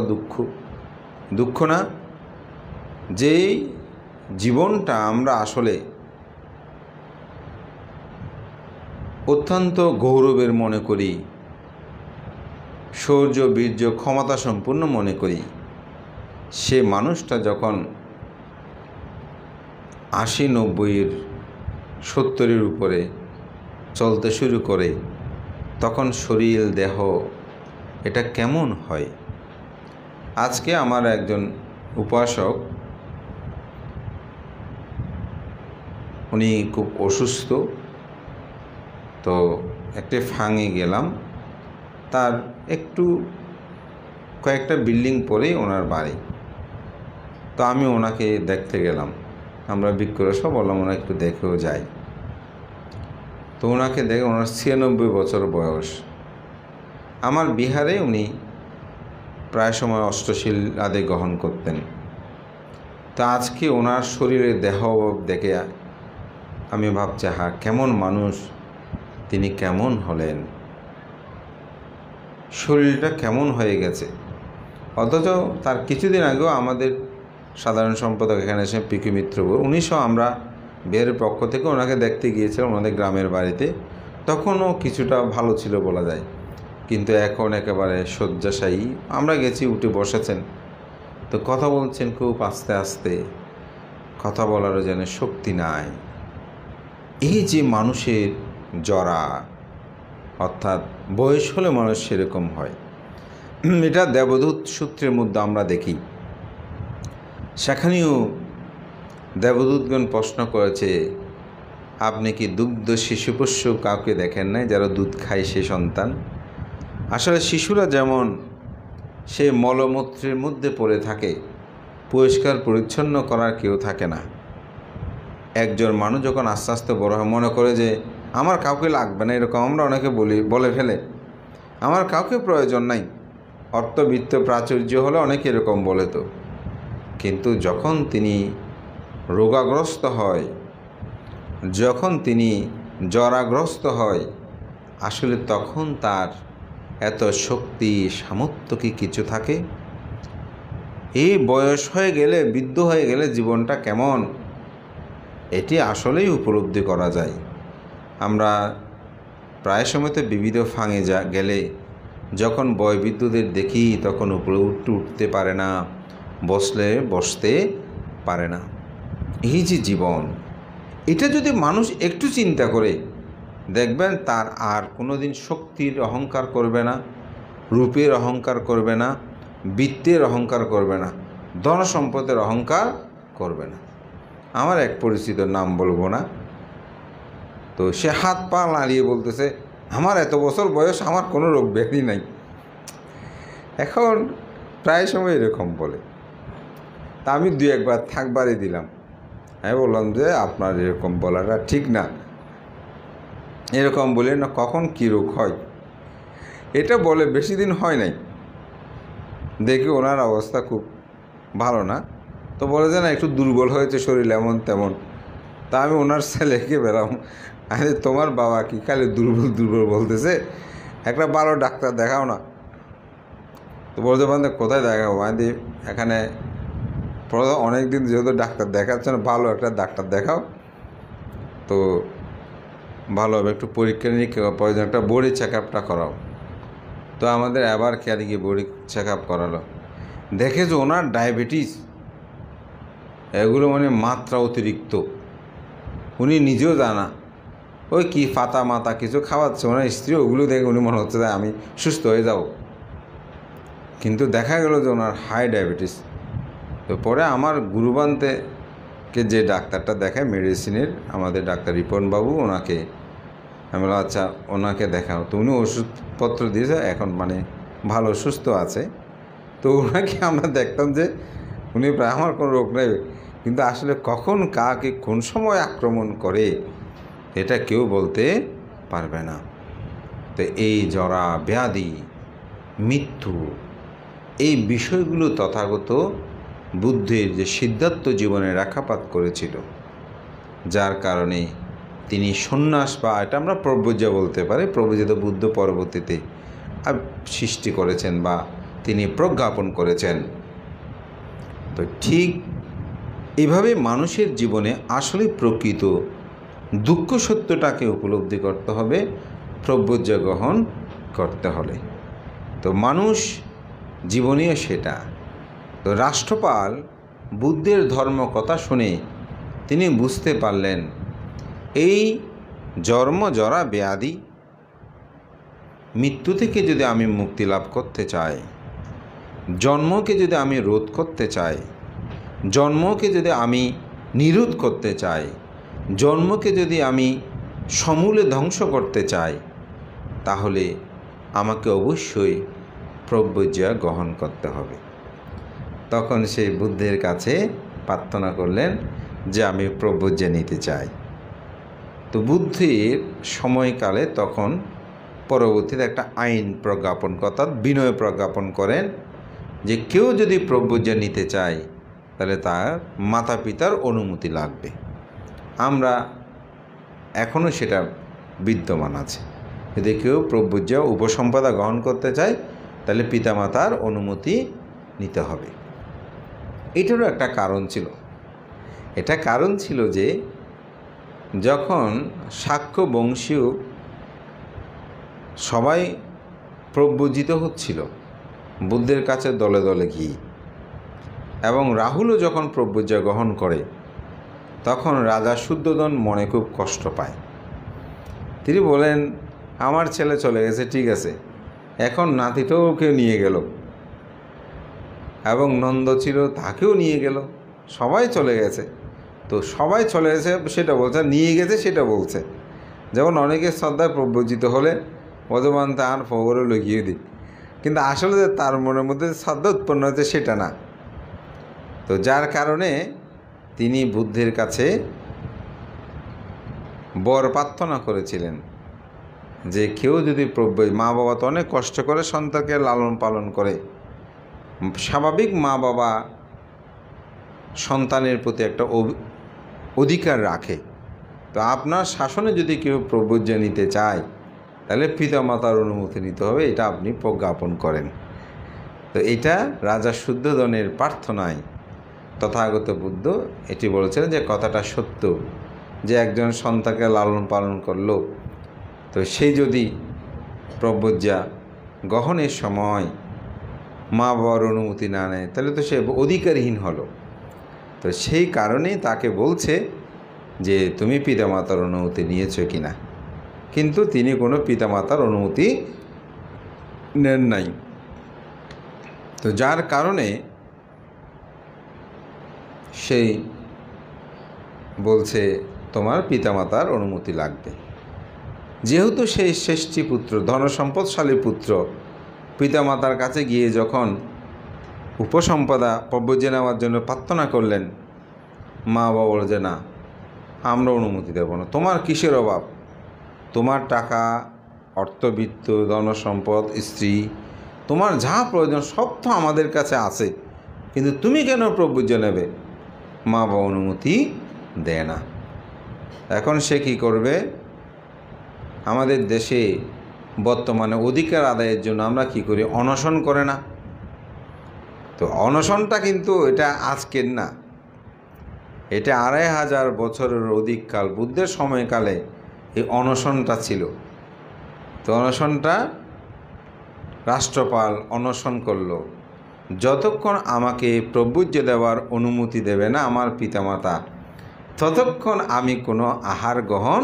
দুঃখ না? যেই জীবনটা আমরা আসলে অত্যন্ত গৌরবের মনে করি, শৌর্য বীর্য ক্ষমতা সম্পূর্ণ মনে করি, সে মানুষটা যখন 80, 90, 70-এর উপরে চলতে শুরু করে, তখন শরীর দেহ এটা কেমন হয়। আজকে আমার একজন উপাসক, উনি খুব অসুস্থ, তো একটা ফাঁঙে গেলাম, তার একটু কয়েকটা বিল্ডিং পরেই ওনার বাড়ি। তো আমি ওনাকে দেখতে গেলাম, আমরা বিক্রয় বললাম ওনাকে একটু দেখেও যাই। তো ওনাকে দেখে, ওনার 96 বছর বয়স। আমার বিহারে উনি প্রায় সময় অষ্টশীল আদি গ্রহণ করতেন। তো আজকে ওনার শরীরের দেহ দেখে আমি ভাবছি, হ্যাঁ, কেমন মানুষ, তিনি কেমন হলেন, শরীরটা কেমন হয়ে গেছে। অথচ তার কিছুদিন আগেও আমাদের সাধারণ সম্পাদক এখানে এসে পিকি মিত্র, উনিশও আমরা বিহারের পক্ষ থেকে ওনাকে দেখতে গিয়েছিলাম ওনাদের গ্রামের বাড়িতে। তখনও কিছুটা ভালো ছিল বলা যায়, কিন্তু এখন একেবারে শয্যাশায়ী। আমরা গেছি, উঠে বসেছেন, তো কথা বলছেন খুব আস্তে আস্তে, কথা বলারও যেন শক্তি নাই। এই যে মানুষের জরা, অর্থাৎ বয়স হলে মানুষ সেরকম হয়, এটা দেবদূত সূত্রের মধ্যে আমরা দেখি। সেখানেও দেবদূতগণ প্রশ্ন করেছে আপনি কি দুগ্ধ শিশুপোষ্য কাউকে দেখেন নাই যারা দুধ খায় সে সন্তান? আসলে শিশুরা যেমন সে মলমূত্রের মধ্যে পড়ে থাকে, পরিষ্কার পরিচ্ছন্ন করার কেউ থাকে না। একজন মানুষ যখন আস্তে আস্তে বড় হয় মনে করে যে আমার কাউকে লাগবে না, এরকম আমরা অনেকে বলে ফেলে, আমার কাউকে প্রয়োজন নাই। অর্থবিত্ত প্রাচুর্য হলে অনেকে এরকম বলে। তো কিন্তু যখন তিনি রোগাগ্রস্ত হয়, যখন তিনি জরাগ্রস্ত হয়, আসলে তখন তার এত শক্তি সামর্থ্য কি কিছু থাকে? এই বয়স হয়ে গেলে, বৃদ্ধ হয়ে গেলে জীবনটা কেমন, এটি আসলেই উপলব্ধি করা যায়। আমরা প্রায় সময়তে বিবিধ ফাঙে গেলে যখন বয়োবৃদ্ধদের দেখি তখন উপরে উঠতে পারে না, বসতে পারে না। এই যে জীবন, এটা যদি মানুষ একটু চিন্তা করে দেখবেন তার আর কোনো দিন শক্তির অহংকার করবে না, রূপের অহংকার করবে না, বৃত্তের অহংকার করবে না, ধন সম্পদের অহংকার করবে না। আমার এক পরিচিত, নাম বলবো না, তো সে হাত পা নাড়িয়ে বলতেছে আমার এত বছর বয়স, আমার কোনো রোগ ব্যাধি নাই। এখন প্রায় সময় এরকম বলে। তা আমি 2-1 বার থাকবারই দিলাম। আমি বললাম যে আপনার এরকম বলাটা ঠিক না, এরকম বলে না কখন কী রোগ হয়। এটা বলে বেশি দিন হয় নাই, দেখি ওনার অবস্থা খুব ভালো না, তো বলে যে না একটু দুর্বল হয়েছে শরীর এমন তেমন। তা আমি ওনার ছেলেকে বেরাম, আরে তোমার বাবা কি খালি দুর্বল বলতেছে, একটা ভালো ডাক্তার দেখাও না। তো বলতে পারেন কোথায় দেখাবো? আমি এখানে অনেক দিন যেহেতু ডাক্তার দেখাচ্ছে না, ভালো একটা ডাক্তার দেখাও, তো ভালো হবে, একটু পরীক্ষা নিরীক্ষা প্রয়োজন, একটা বডি চেক আপটা করাও। তো আমাদের আবার খেয়ালি গিয়ে বডি চেক আপ করালো, দেখে যে ওনার ডায়াবেটিস এগুলো মানে মাত্রা অতিরিক্ত, উনি নিজেও জানা, ওই কি ফাতা মাতা কিছু খাওয়াচ্ছে ওনার স্ত্রী, ওগুলো দেখে উনি মনে হচ্ছে যে আমি সুস্থ হয়ে যাব, কিন্তু দেখা গেল যে ওনার হাই ডায়াবেটিস। তো পরে আমার গুরুবান্তেকে যে ডাক্তারটা দেখায় মেডিসিনের, আমাদের ডাক্তার রিপনবাবু, ওনাকে আমি বললাম আচ্ছা ওনাকে দেখাও। তো উনি ওষুধপত্র দিয়েছে, এখন মানে ভালো সুস্থ আছে। তো ওনাকে আমরা দেখতাম যে উনি প্রায় আমার কোনো রোগ নেই, কিন্তু আসলে কখন কাকে কোন সময় আক্রমণ করে এটা কেউ বলতে পারবে না। তো এই জরা ব্যাধি, মৃত্যু, এই বিষয়গুলো তথাগত বুদ্ধের যে সিদ্ধার্থ জীবনে রেখাপাত করেছিল, যার কারণে তিনি সন্ন্যাস, বা এটা আমরা প্রব্রজ্য বলতে পারি, প্রব্রজিত বুদ্ধ পরবর্তীতে সৃষ্টি করেছেন বা তিনি প্রজ্ঞাপন করেছেন। তো ঠিক এভাবে মানুষের জীবনে আসলে প্রকৃত দুঃখ সত্যটাকে উপলব্ধি করতে হবে, প্রব্রজ্য গ্রহণ করতে হলে। তো মানুষ জীবনেও সেটা। তো রাষ্ট্রপাল বুদ্ধের ধর্ম কথা শুনে তিনি বুঝতে পারলেন এই জরা ব্যাধি, মৃত্যু থেকে যদি আমি মুক্তি লাভ করতে চাই, জন্মকে যদি আমি রোধ করতে চাই, জন্মকে যদি আমি নিরোধ করতে চাই, জন্মকে যদি আমি সমূলে ধ্বংস করতে চাই, তাহলে আমাকে অবশ্যই প্রব্রজ্য গ্রহণ করতে হবে। তখন সেই বুদ্ধের কাছে প্রার্থনা করলেন যে আমি প্রব্রজ্য নিতে চাই। তো বুদ্ধের সময়কালে তখন পরবর্তীতে একটা আইন প্রজ্ঞাপন, অর্থাৎ বিনয় প্রজ্ঞাপন করেন যে কেউ যদি প্রব্রজ্য নিতে চায় তাহলে তার মাতা পিতার অনুমতি লাগবে। আমরা এখনও সেটা বিদ্যমান আছে, যদি কেউ প্রব্রজ্য উপসম্পদা গ্রহণ করতে চায় তাহলে পিতামাতার অনুমতি নিতে হবে। এটারও একটা কারণ ছিল। এটা কারণ ছিল যে যখন শাক্য বংশীয় সবাই প্রব্রজিত হচ্ছিল বুদ্ধের কাছে দলে দলে গিয়ে, এবং রাহুলও যখন প্রব্রজ্য গ্রহণ করে তখন রাজা শুদ্ধোধন মনে খুব কষ্ট পায়। তিনি বলেন আমার ছেলে চলে গেছে, ঠিক আছে, এখন নাতিটাও কেউ নিয়ে গেল, এবং নন্দ ছিল তাকেও নিয়ে গেল, সবাই চলে গেছে, তো সবাই চলে এসে সেটা বলছে, নিয়ে গেছে সেটা বলছে। যেমন অনেকে শ্রদ্ধায় প্রব্রজিত হলে ভগবান তার ফগরে লুকিয়ে দিই, কিন্তু আসলে যে তার মনের মধ্যে শ্রদ্ধা উৎপন্ন হয়েছে সেটা না। তো যার কারণে তিনি বুদ্ধের কাছে বর প্রার্থনা করেছিলেন যে কেউ যদি মা বাবা তো অনেক কষ্ট করে সন্তানকে লালন পালন করে, স্বাভাবিক মা বাবা সন্তানের প্রতি একটা অধিকার রাখে। তো আপনার শাসনে যদি কেউ প্রব্রজ্য নিতে চায় তাহলে পিতামাতার অনুমতি নিতে হবে, এটা আপনি প্রজ্ঞাপন করেন। তো এটা রাজা শুদ্ধোধনের প্রার্থনায় তথাগত বুদ্ধ এটি বলেছিলেন যে কথাটা সত্য, যে একজন সন্তানকে লালন পালন করলো, তো সেই যদি প্রব্রজ্যা গ্রহণের সময় মা বাবার অনুমতি না নেয় তাহলে তো সে অধিকারহীন হলো। তো সেই কারণেই তাকে বলছে যে তুমি পিতামাতার অনুমতি নিয়েছো কি না, কিন্তু তিনি কোনো পিতামাতার অনুমতি নেন নাই। তো যার কারণে সেই বলছে তোমার পিতামাতার অনুমতি লাগবে। যেহেতু সেই শ্রেষ্ঠী পুত্র, ধনসম্পদশালী পুত্র, পিতামাতার কাছে গিয়ে যখন উপসম্পদা প্রব্রজ্য নেওয়ার জন্য প্রার্থনা করলেন, মা বাবা বলে যে না, আমরা অনুমতি দেব না। তোমার কিসের অভাব? তোমার টাকা, অর্থবিত্ত, ধনসম্পদ, স্ত্রী, তোমার যা প্রয়োজন সব তো আমাদের কাছে আছে, কিন্তু তুমি কেন প্রব্রজ্য নেবে? মা বাবা অনুমতি দেয় না। এখন সে কী করবে? আমাদের দেশে বর্তমানে অধিকার আদায়ের জন্য আমরা কি করি? অনশন করে না? তো অনশনটা কিন্তু এটা আজকের না, এটা 2500 বছরের অধিককাল বুদ্ধের সময়কালে এই অনশনটা ছিল। তো অনশনটা রাষ্ট্রপাল অনশন করল, যতক্ষণ আমাকে প্রব্রজ্য দেওয়ার অনুমতি দেবে না আমার পিতামাতা, ততক্ষণ আমি কোনো আহার গ্রহণ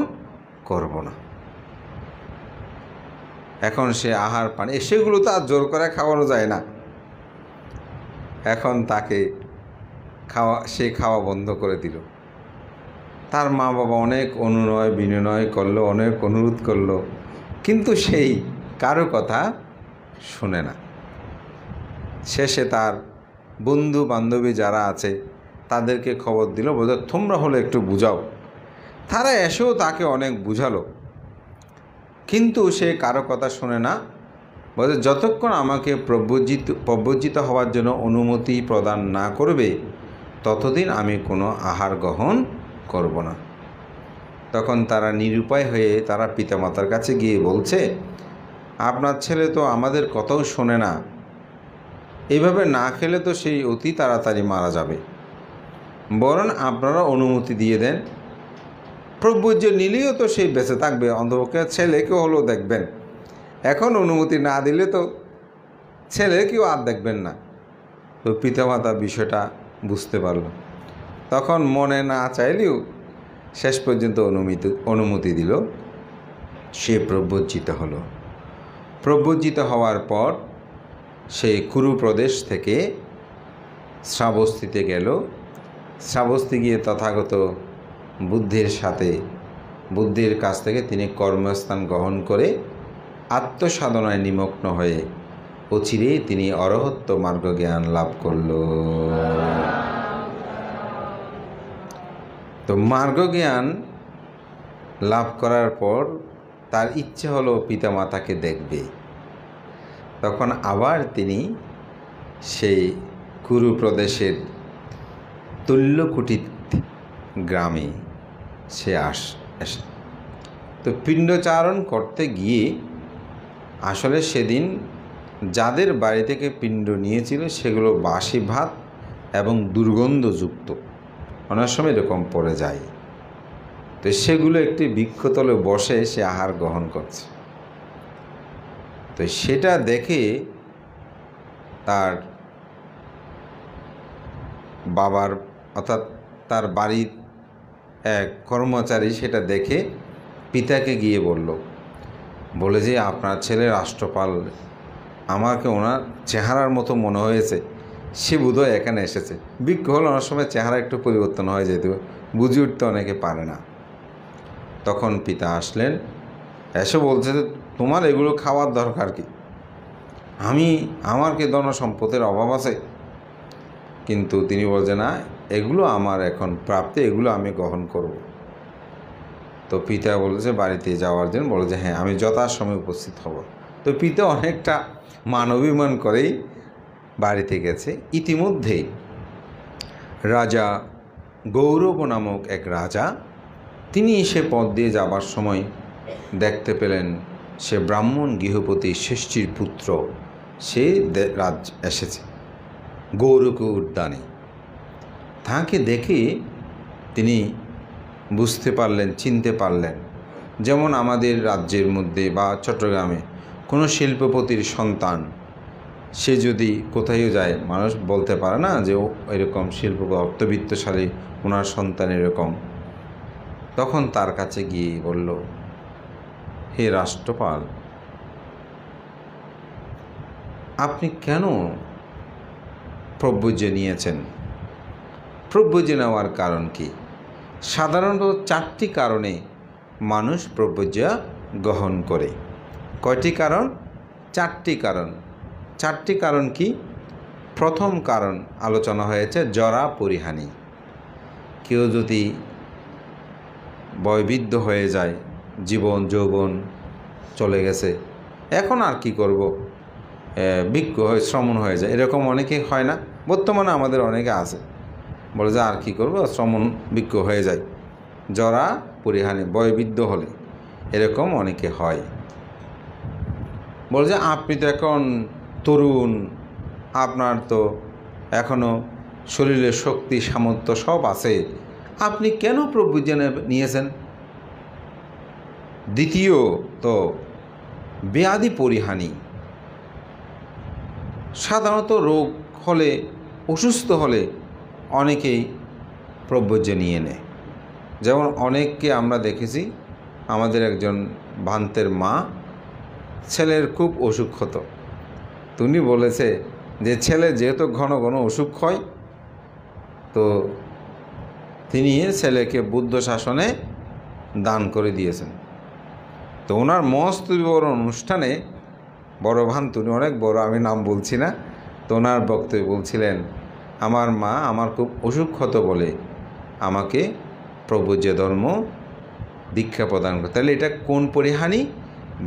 করব না। এখন সে আহার পানি সেগুলো তো আর জোর করে খাওয়ানো যায় না। এখন তাকে সে খাওয়া বন্ধ করে দিল। তার মা বাবা অনেক অনুনয় বিনয় করলো, অনেক অনুরোধ করলো, কিন্তু সেই কারো কথা শুনে না। শেষে তার বন্ধু বান্ধবী যারা আছে তাদেরকে খবর দিল, বলে তোমরা হলে একটু বুঝাও। তারা এসেও তাকে অনেক বুঝালো, কিন্তু সে কারো কথা শোনে না। বলে যতক্ষণ আমাকে প্রব্রজিত হওয়ার জন্য অনুমতি প্রদান না করবে ততদিন আমি কোনো আহার গ্রহণ করব না। তখন তারা নিরুপায় হয়ে তারা পিতামাতার কাছে গিয়ে বলছে, আপনার ছেলে তো আমাদের কথাও শোনে না, এইভাবে না খেলে তো সেই অতি তাড়াতাড়ি মারা যাবে, বরং আপনারা অনুমতি দিয়ে দেন। প্রব্রজ্য নিলেও তো সেই বেঁচে থাকবে, অন্তপক্ষে ছেলেকেও হলেও দেখবেন। এখন অনুমতি না দিলে তো ছেলেকেও আর দেখবেন না। তো পিতামাতা বিষয়টা বুঝতে পারল, তখন মনে না চাইলেও শেষ পর্যন্ত অনুমতি দিল। সে প্রব্রজিত হলো। প্রব্রজিত হওয়ার পর সে কুরু প্রদেশ থেকে শ্রাবস্তিতে গেল। শ্রাবস্তি গিয়ে তথাগত বুদ্ধের কাছ থেকে তিনি কর্মস্থান গ্রহণ করে আত্মসাধনায় নিমগ্ন হয়ে অচিরেই তিনি অরহত্ব মার্গ জ্ঞান লাভ করল। তো মার্গ জ্ঞান লাভ করার পর তার ইচ্ছে হলো পিতামাতাকে দেখবে। তখন আবার তিনি সেই কুরু প্রদেশের তুল্যকুটি গ্রামে সে আসে। তো পিণ্ডচারণ করতে গিয়ে আসলে সেদিন যাদের বাড়ি থেকে পিণ্ড নিয়েছিল সেগুলো বাসি ভাত এবং দুর্গন্ধযুক্ত, অনেক সময় এরকম পড়ে যায়। তো সেগুলো একটি বৃক্ষতলে বসে সে আহার গ্রহণ করছে। তো সেটা দেখে তার বাবার অর্থাৎ তার বাড়ির এক কর্মচারী সেটা দেখে পিতাকে গিয়ে বলে যে আপনার ছেলে রাষ্ট্রপাল, আমাকে ওনার চেহারার মতো মনে হয়েছে, সে বোধহয় এখানে এসেছে। বৃক্ষ হলে অনেক সময় চেহারা একটু পরিবর্তন হয়ে যেত, বুঝে উঠতে অনেকে পারে না। তখন পিতা আসলেন, এসে বলছে যে তোমার এগুলো খাওয়ার দরকার কি, আমার কি ধন সম্পদের অভাব আছে? কিন্তু তিনি বলছেন না, এগুলো আমার এখন প্রাপ্তি, এগুলো আমি গ্রহণ করব। তো পিতা বলেছে বাড়িতে যাওয়ার জন্য, বলেছে হ্যাঁ আমি যথাসময়ে উপস্থিত হব। তো পিতা অনেকটা মানবিমান করেই বাড়িতে গেছে। ইতিমধ্যে রাজা গৌরব নামক এক রাজা, তিনি সে পথ দিয়ে যাবার সময় দেখতে পেলেন সে ব্রাহ্মণ গৃহপতি ষষ্ঠীর পুত্র, সে রাজ এসেছে গৌরক উদ্যানে। তাকে দেখে তিনি বুঝতে পারলেন, চিনতে পারলেন। যেমন আমাদের রাজ্যের মধ্যে বা চট্টগ্রামে কোনো শিল্পপতির সন্তান, সে যদি কোথায়ও যায়, মানুষ বলতে পারে না যে ও এরকম শিল্প বা অর্থবিত্তশালী, ওনার সন্তান এরকম। তখন তার কাছে গিয়ে বলল, হে রাষ্ট্রপাল, আপনি কেন প্রব্রজ্য নিয়েছেন? প্রব্রজ্য নেওয়ার কারণ কি? সাধারণত 4টি কারণে মানুষ প্রব্রজ্য গ্রহণ করে। কয়টি কারণ? 4টি কারণ। 4টি কারণ কি? প্রথম কারণ আলোচনা হয়েছে জরা পরিহানি। কেউ যদি বয়বৃদ্ধ হয়ে যায়, জীবন যৌবন চলে গেছে, এখন আর কি করব, বিজ্ঞ হয়ে শ্রমণ হয়ে যায়, এরকম অনেকে হয় না? বর্তমানে আমাদের অনেকে আছে, বলে যে আর কি করব, শ্রমণ বিজ্ঞ হয়ে যায়, জরা পরিহানি, বয়বৃদ্ধ হলে এরকম অনেকে হয়। বলে যে আপনি তো এখন তরুণ, আপনার তো এখনও শরীরের শক্তি সামর্থ্য সব আছে, আপনি কেন প্রব্রজ্য নিয়েছেন? দ্বিতীয় তো ব্যাধি পরিহানি। সাধারণত রোগ হলে, অসুস্থ হলে অনেকেই প্রব্রজ্য নিয়ে নেয়। যেমন অনেককে আমরা দেখেছি, আমাদের একজন ভান্তের মা, ছেলের খুব অসুখ হতো। তিনি বলেছে যে ছেলে যেহেতু ঘন ঘন অসুখ হয়, তো তিনি ছেলেকে বুদ্ধ শাসনে দান করে দিয়েছেন। তো ওনার মস্ত বড় অনুষ্ঠানে বড় ভান্ত, উনি অনেক বড়, আমি নাম বলছি না, তো ওনার বক্তব্য বলছিলেন, আমার মা আমার খুব অসুখ হতো বলে আমাকে প্রব্রজ্য ধর্ম দীক্ষা প্রদান করে। তাহলে এটা কোন পরিহানি?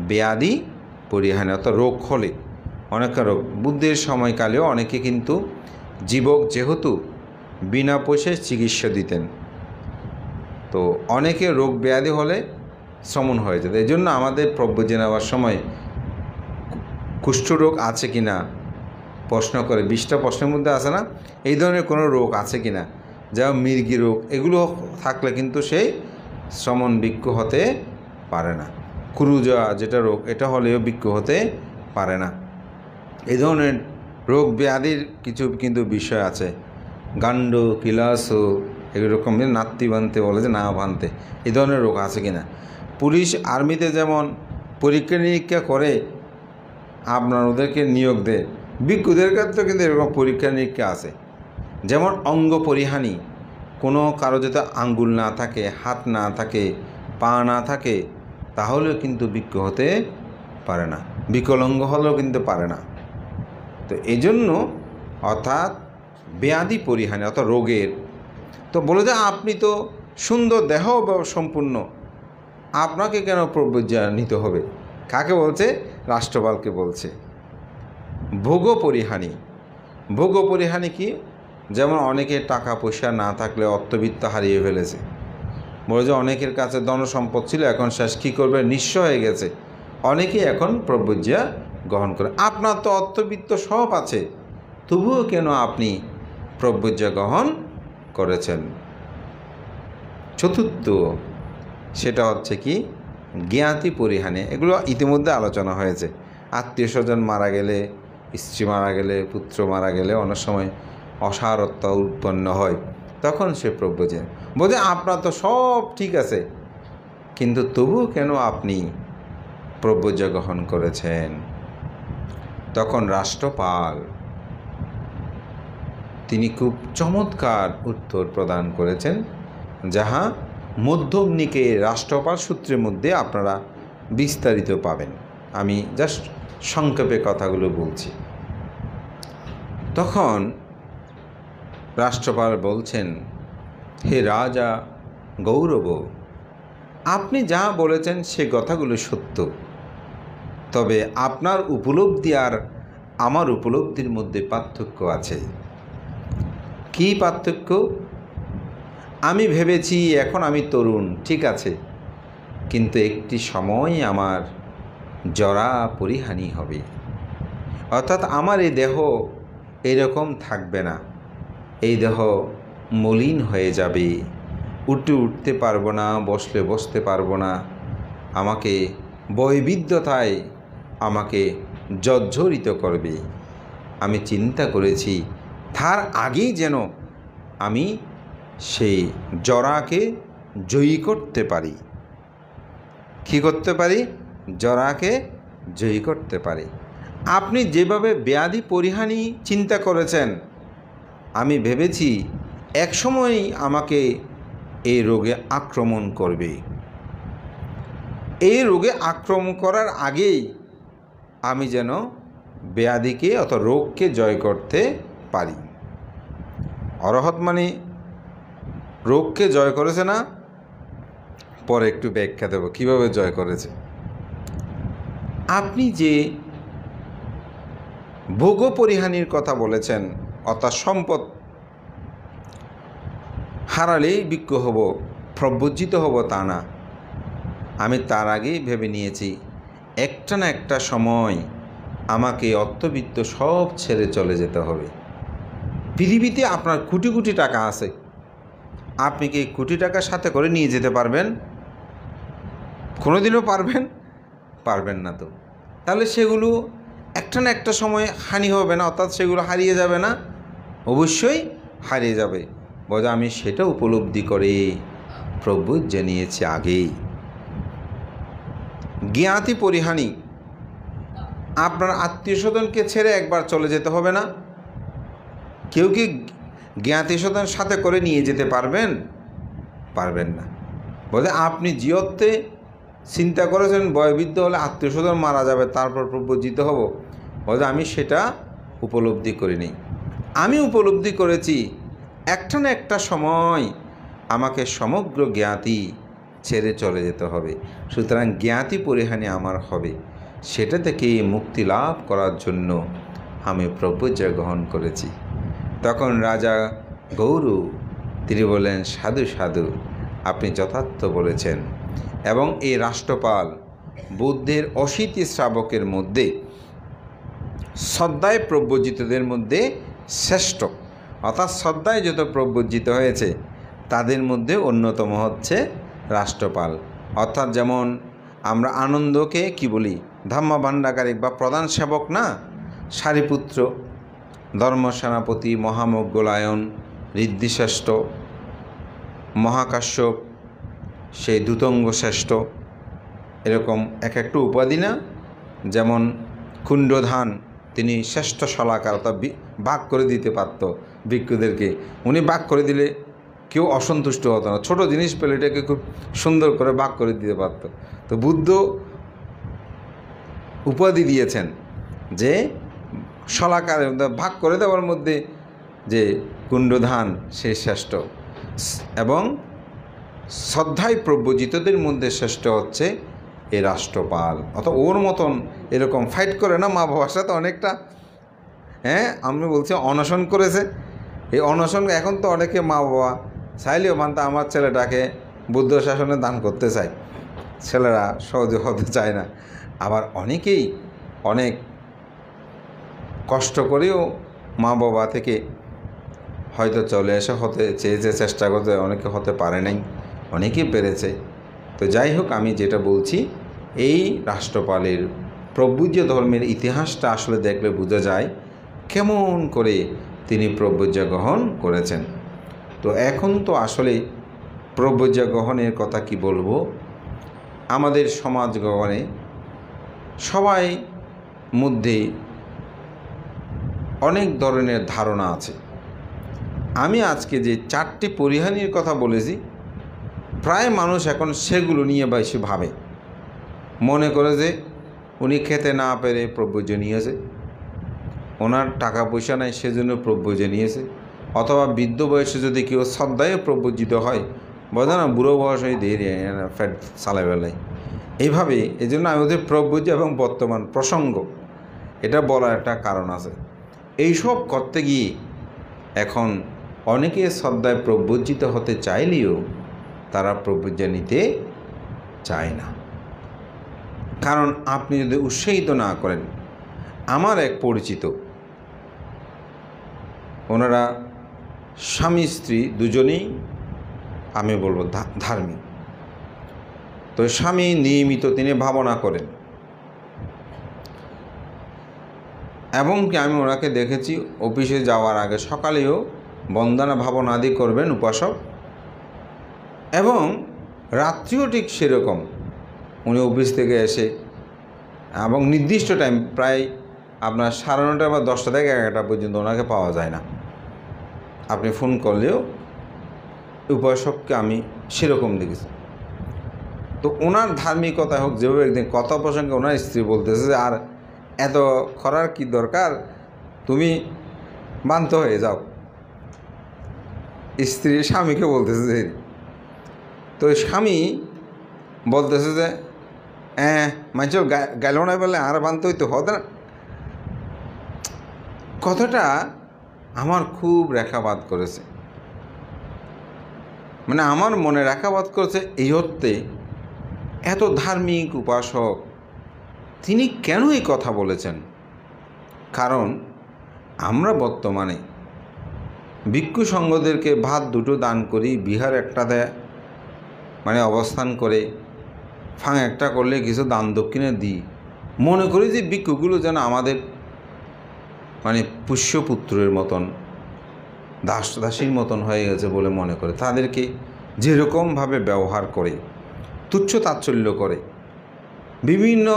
ব্যাধি পরিহানি, অর্থাৎ রোগ হলে। অনেক রোগ, বুদ্ধের সময়কালেও অনেকে কিন্তু জীবক যেহেতু বিনা পয়সায় চিকিৎসা দিতেন, তো অনেকে রোগ ব্যাধি হলে শ্রমণ হয়ে যেত। এই জন্য আমাদের প্রব্রজ্য নেওয়ার সময় কুষ্ঠরোগ আছে কি না প্রশ্ন করে, 20টা প্রশ্নের মধ্যে আসে না, এই ধরনের কোনো রোগ আছে কি না, যেমন মির্গি রোগ, এগুলো থাকলে কিন্তু সেই শ্রমণ ভিক্ষু হতে পারে না। কুরুজা যেটা রোগ, এটা হলেও ভিক্ষু হতে পারে না। এই ধরনের রোগ ব্যাধির কিছু কিন্তু বিষয় আছে, গান্ড কিলাস এরকম নাত্তি বানতে বলে যে না ভানতে, এই ধরনের রোগ আছে কি না। পুলিশ আর্মিতে যেমন পরীক্ষা নিরীক্ষা করে আপনার ওদেরকে নিয়োগ দেয়, ভিক্ষুদের ক্ষেত্রে কিন্তু এরকম পরীক্ষা নিরীক্ষা আছে। যেমন অঙ্গ পরিহানি, কোনো কারো যদি আঙ্গুল না থাকে, হাত না থাকে, পা না থাকে, তাহলেও কিন্তু ভিক্ষু হতে পারে না, বিকলাঙ্গ হলেও কিন্তু পারে না। তো এই জন্য অর্থাৎ ব্যাধি পরিহানি অর্থাৎ রোগের। তো বলে যে আপনি তো সুন্দর দেহ সম্পূর্ণ, আপনাকে কেন প্রব্রজ্য নিতে হবে? কাকে বলছে? রাষ্ট্রপালকে বলছে। ভোগ পরিহানি। ভোগ পরিহানি কি? যেমন অনেকের টাকা পয়সা না থাকলে অর্থবিত্ত হারিয়ে ফেলেছে, বলে যে অনেকের কাছে ধন সম্পদ ছিল, এখন শেষ, কী করবে, নিঃস্ব হয়ে গেছে, অনেকেই এখন প্রব্রজ্য গ্রহণ করে। আপনার তো অর্থবিত্ত সব আছে, তবুও কেন আপনি প্রব্রজ্য গ্রহণ করেছেন? চতুর্থ, সেটা হচ্ছে কি জ্ঞাতি পরিহানি। এগুলো ইতিমধ্যে আলোচনা হয়েছে। আত্মীয় স্বজন মারা গেলে, স্ত্রী মারা গেলে, পুত্র মারা গেলে অনেক সময় অসারত্ব উৎপন্ন হয়, তখন সে প্রব্রজ্য বলছে আপনার তো সব ঠিক আছে, কিন্তু তবুও কেন আপনি প্রব্রজ্য গ্রহণ করেছেন? তখন রাষ্ট্রপাল তিনি খুব চমৎকার উত্তর প্রদান করেছেন। যাহা মধ্যমনিকে রাষ্ট্রপাল সূত্রের মধ্যে আপনারা বিস্তারিত পাবেন। আমি জাস্ট সংক্ষেপে কথাগুলো বলছি। তখন রাষ্ট্রপাল বলছেন, হে রাজা গৌরব, আপনি যা বলেছেন সে কথাগুলো সত্য, তবে আপনার উপলব্ধি আর আমার উপলব্ধির মধ্যে পার্থক্য আছে। কী পার্থক্য? আমি ভেবেছি এখন আমি তরুণ, ঠিক আছে, কিন্তু একটি সময় আমার জরা পরিহানি হবে, অর্থাৎ আমার এই দেহ এরকম থাকবে না, এই দেহ মলিন হয়ে যাবে, উঠতে পারবো না, বসলে বসতে পারবো না, আমাকে বৈবিধ্যতায় আমাকে জর্জরিত করবে। আমি চিন্তা করেছি তার আগেই যেন আমি সেই জরাকে জয়ী করতে পারি। কী করতে পারি? জরাকে জয়ী করতে পারি। আপনি যেভাবে ব্যাধি পরিহানি চিন্তা করেছেন, আমি ভেবেছি একসময় আমাকে এই রোগে আক্রমণ করবে। এই রোগে আক্রমণ করার আগেই আমি যেন ব্যাধিকে অথবা রোগকে জয় করতে পারি। অরহত মানে রোগকে জয় করেছে না? পরে একটু ব্যাখ্যা দেব কীভাবে জয় করেছে। আপনি যে ভোগ পরিহানির কথা বলেছেন, অর্থাৎ সম্পদ হারালেই বিজ্ঞ হব, প্রব্রজিত হব, তা না। আমি তার আগেই ভেবে নিয়েছি একটা না একটা সময় আমাকে অর্থবিত্ত সব ছেড়ে চলে যেতে হবে। পৃথিবীতে আপনার কোটি কোটি টাকা আছে, আপনি কি কোটি টাকা সাথে করে নিয়ে যেতে পারবেন? কোনোদিনও পারবেন? পারবেন না। তো তাহলে সেগুলো একটা না একটা সময় হানি হবে না, অর্থাৎ সেগুলো হারিয়ে যাবে না? অবশ্যই হারিয়ে যাবে। বোঝা আমি সেটা উপলব্ধি করে প্রভু জানিয়েছি আগেই। জ্ঞাতি পরিহানি, আপনার আত্মীয় স্বজনকে ছেড়ে একবার চলে যেতে হবে না? কেউ কি জ্ঞাতি স্বজন সাথে করে নিয়ে যেতে পারবেন? পারবেন না। বলে আপনি জিয়তে চিন্তা করেছেন বয়োবৃদ্ধ হলে আত্মীয় স্বজন মারা যাবে, তারপর প্রব্রজিত হব। বলে আমি সেটা উপলব্ধি করিনি। আমি উপলব্ধি করেছি একটা না একটা সময় আমাকে সমগ্র জ্ঞাতি ছেড়ে চলে যেতে হবে, সুতরাং জ্ঞাতি পরিহানি আমার হবে। সেটা থেকে মুক্তি লাভ করার জন্য আমি প্রতিজ্ঞা গ্রহণ করেছি। তখন রাজা গৌরু তিনি বলেন, সাধু সাধু, আপনি যথার্থ বলেছেন। এবং এই রাষ্ট্রপাল বুদ্ধের অশীতি শ্রাবকের মধ্যে শ্রদ্ধায় প্রব্রজিতদের মধ্যে শ্রেষ্ঠ, অর্থাৎ শ্রদ্ধায় যত প্রব্রজিত হয়েছে তাদের মধ্যে অন্যতম হচ্ছে রাষ্ট্রপাল। অর্থাৎ যেমন আমরা আনন্দকে কি বলি, ধর্ম ভাণ্ডাগারিক বা প্রধান সেবক না, সারিপুত্র, ধর্মসেনাপতি, মহামোগ্গলায়ন, ঋদ্ধিশ্রেষ্ঠ, মহাকাশ্যপ, সেই দূতঙ্গ শ্রেষ্ঠ, এরকম এক একটা উপাধি না। যেমন কুণ্ডধান, তিনি শ্রেষ্ঠ শলাকার, অর্থাৎ ভাগ করে দিতে পারত ভিক্ষুদেরকে। উনি ভাগ করে দিলে কেউ অসন্তুষ্ট হতো না, ছোট জিনিস পেলে এটাকে খুব সুন্দর করে ভাগ করে দিতে পারত। তো বুদ্ধ উপাধি দিয়েছেন যে শলাকার ভাগ করে দেওয়ার মধ্যে যে কুণ্ডধান সে শ্রেষ্ঠ, এবং শ্রদ্ধায় প্রব্রজিতদের মধ্যে শ্রেষ্ঠ হচ্ছে এই রাষ্ট্রপাল। অর্থাৎ ওর মতন এরকম ফাইট করে না, মা বাবার সাথে অনেকটা, হ্যাঁ আমি বলছি অনশন করেছে। এই অনশন এখন তো অনেকে মা বাবা চাইলেও মানতে আমার ছেলেটাকে বুদ্ধ শাসনে দান করতে চায়, ছেলেরা সহজে হতে চায় না। আবার অনেকেই অনেক কষ্ট করেও মা বাবা থেকে হয়তো চলে এসে হতে চেয়েছে, চেষ্টা করতে, অনেকে হতে পারে নাই, অনেকেই পেরেছে। তো যাই হোক, আমি যেটা বলছি, এই রাষ্ট্রপালের প্রব্রজ্য ধর্মের ইতিহাসটা আসলে দেখলে বোঝা যায় কেমন করে তিনি প্রব্রজ্য গ্রহণ করেছেন। তো এখন তো আসলে প্রব্রজ্য গ্রহণের কথা কি বলবো, আমাদের সমাজ গ্রহণে সবাই মধ্যে অনেক ধরনের ধারণা আছে। আমি আজকে যে 4টি পরিহানির কথা বলেছি, প্রায় মানুষ এখন সেগুলো নিয়ে বেশি ভাবে, মনে করে যে উনি খেতে না পেরে প্রব্রজ নিয়েছে, ওনার টাকা পয়সা নাই সেজন্য প্রব্রজ নিয়েছে, অথবা বৃদ্ধ বয়সে যদি কেউ শ্রদ্ধায় প্রব্রজিত হয়, বোঝা না বুড়ো বয়স হয়ে দেরি ফ্যাট চালাই বেলায় এইভাবে। এই জন্য আমি ওদের প্রব্রজ এবং বর্তমান প্রসঙ্গ এটা বলার একটা কারণ আছে। এইসব করতে গিয়ে এখন অনেকে শ্রদ্ধায় প্রব্রজিত হতে চাইলেও তারা প্রব্রজ নিতে চায় না, কারণ আপনি যদি উৎসাহিত না করেন। আমার এক পরিচিত, ওনারা স্বামী স্ত্রী দুজনেই আমি বলবো ধার্মিক। তো স্বামী নিয়মিত তিনি ভাবনা করেন, এবং কি আমি ওনাকে দেখেছি অফিসে যাওয়ার আগে সকালেও বন্দনা ভাবনাদি করবেন উপাসক, এবং রাত্রিও ঠিক সেরকম। উনি অফিস থেকে এসে এবং নির্দিষ্ট টাইম প্রায় আপনার 9:30 বা 10টা থেকে 11টা পর্যন্ত ওনাকে পাওয়া যায় না। আপনি ফোন করলেও উপাসককে আমি সেরকম দেখেছি। তো ওনার ধার্মিকতা হোক যেভাবে, একদিন কথা প্রসঙ্গে ওনার স্ত্রী বলতেছে যে আর এত করার কি দরকার, তুমি বান্ত হয়ে যাও। স্ত্রী স্বামীকে বলতেছে যে, তো স্বামী বলতেছে যে মানুষ গেল না বলে আর বান্ত হইতে হতো না। কথাটা আমার খুব রেখাপাত করেছে, মানে আমার মনে রেখাপাত করেছে। এই অর্থে এত ধার্মিক উপাসক তিনি কেন এই কথা বলেছেন? কারণ আমরা বর্তমানে ভিক্ষু সংঘদেরকে ভাত দুটো দান করি, বিহার একটাতে মানে অবস্থান করে ফাং একটা করলে কিছু দান দক্ষিণে দিই, মনে করি যে ভিক্ষুগুলো যেন আমাদের মানে পুষ্যপুত্রের মতন, দাস দাসীর মতন হয়ে গেছে বলে মনে করে। তাদেরকে যেরকমভাবে ব্যবহার করে, তুচ্ছ তাচ্ছল্য করে, বিভিন্ন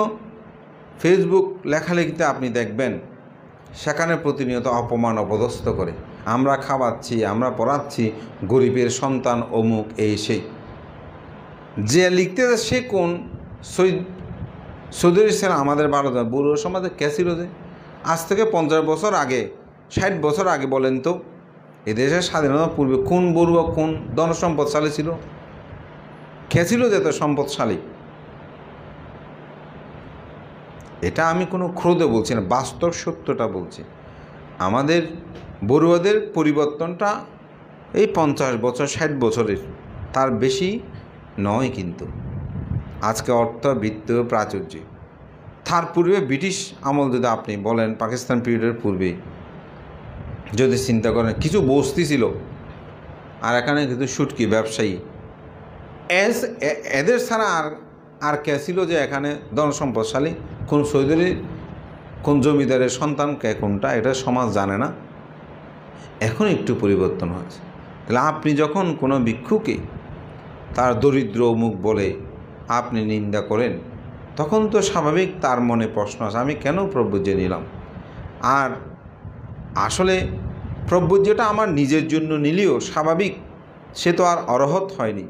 ফেসবুক লেখালেখিতে আপনি দেখবেন সেখানে প্রতিনিয়ত অপমান অপদস্থ করে। আমরা খাওয়াচ্ছি, আমরা পড়াচ্ছি, গরিবের সন্তান অমুক এই সেই। যে লিখতে সে কোন সৌদি ছিল আমাদের ভারত বুড়ো সমাজে কে ছিল যে আজ থেকে 50 বছর আগে, 60 বছর আগে বলেন তো, এদেশের স্বাধীনতার পূর্বে কোন বড়ুয়া কোন ধনসম্পদশালী ছিল? কে ছিল যে এত সম্পদশালী? এটা আমি কোনো ক্রোধে বলছি না, বাস্তব সত্যটা বলছি। আমাদের বড়ুয়াদের পরিবর্তনটা এই 50 বছর 60 বছরের, তার বেশি নয়। কিন্তু আজকে অর্থ বৃত্ত প্রাচুর্য, তার পূর্বে ব্রিটিশ আমল যদি আপনি বলেন, পাকিস্তান পিরিয়ডের পূর্বে যদি চিন্তা করেন, কিছু বস্তি ছিল আর এখানে কিন্তু সুটকি ব্যবসায়ী, এদের ছাড়া আর কে ছিল যে এখানে ধনসম্পদশালী? কোন সৌদরি, কোন জমিদারের সন্তান, কে কোনটা, এটা সমাজ জানে না। এখন একটু পরিবর্তন হয়েছে। তাহলে আপনি যখন কোনো ভিক্ষুকে তার দরিদ্র মুখ বলে আপনি নিন্দা করেন, তখন তো স্বাভাবিক তার মনে প্রশ্ন আছে, আমি কেন প্রব্রজ্য নিলাম? আর আসলে প্রব্রজ্যটা আমার নিজের জন্য নিলেও স্বাভাবিক, সে তো আর অরহত হয়নি,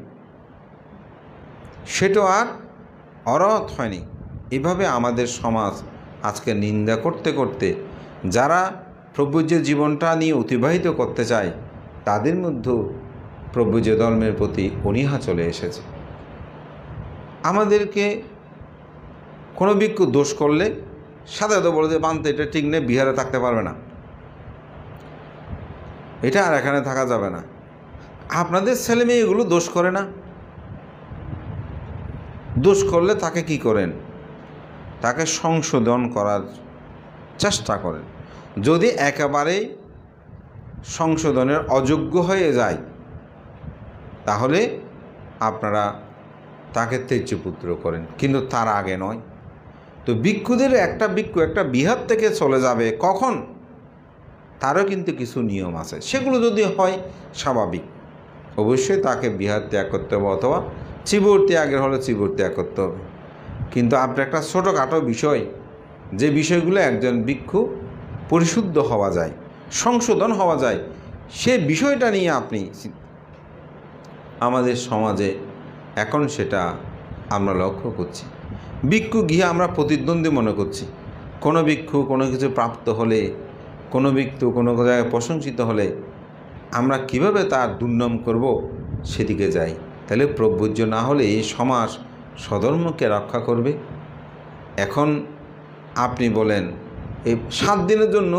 সেটা আর অরহত হয়নি। এভাবে আমাদের সমাজ আজকে নিন্দা করতে করতে যারা প্রব্রজ্যের জীবনটা নিয়ে অতিবাহিত করতে চায়, তাদের মধ্যেও প্রব্রজ্য ধর্মের প্রতি অনীহা চলে এসেছে। আমাদেরকে কোনো ভিক্ষু দোষ করলে সাধারণত বলে যে বানতে এটা ঠিক নেই, বিহারে থাকতে পারবে না, এটা আর এখানে থাকা যাবে না। আপনাদের ছেলে মেয়ে এগুলো দোষ করে না? দোষ করলে তাকে কি করেন? তাকে সংশোধন করার চেষ্টা করেন। যদি একেবারেই সংশোধনের অযোগ্য হয়ে যায়, তাহলে আপনারা তাকে ত্যাজ্যপুত্র করেন, কিন্তু তার আগে নয়। তো ভিক্ষুদের একটা ভিক্ষু একটা বিহার থেকে চলে যাবে কখন, তারও কিন্তু কিছু নিয়ম আছে, সেগুলো যদি হয় স্বাভাবিক, অবশ্যই তাকে বিহার ত্যাগ করতে হবে, অথবা চিবর ত্যাগের হলে চিবর ত্যাগ করতে হবে। কিন্তু আপনার একটা ছোটোখাটো বিষয়, যে বিষয়গুলো একজন ভিক্ষু পরিশুদ্ধ হওয়া যায়, সংশোধন হওয়া যায়, সে বিষয়টা নিয়ে আপনি আমাদের সমাজে এখন সেটা আমরা লক্ষ্য করছি। ভিক্ষু গিয়ে আমরা প্রতিদ্বন্দ্বী মনে করছি। কোনো ভিক্ষু কোনো কিছু প্রাপ্ত হলে, কোনো ভিক্ষু কোনো জায়গায় প্রশংসিত হলে আমরা কিভাবে তার দুর্নাম করব সেদিকে যাই। তাহলে প্রভুজ্য না হলে এই সমাজ সধর্মকে রক্ষা করবে? এখন আপনি বলেন এই 7 দিনের জন্য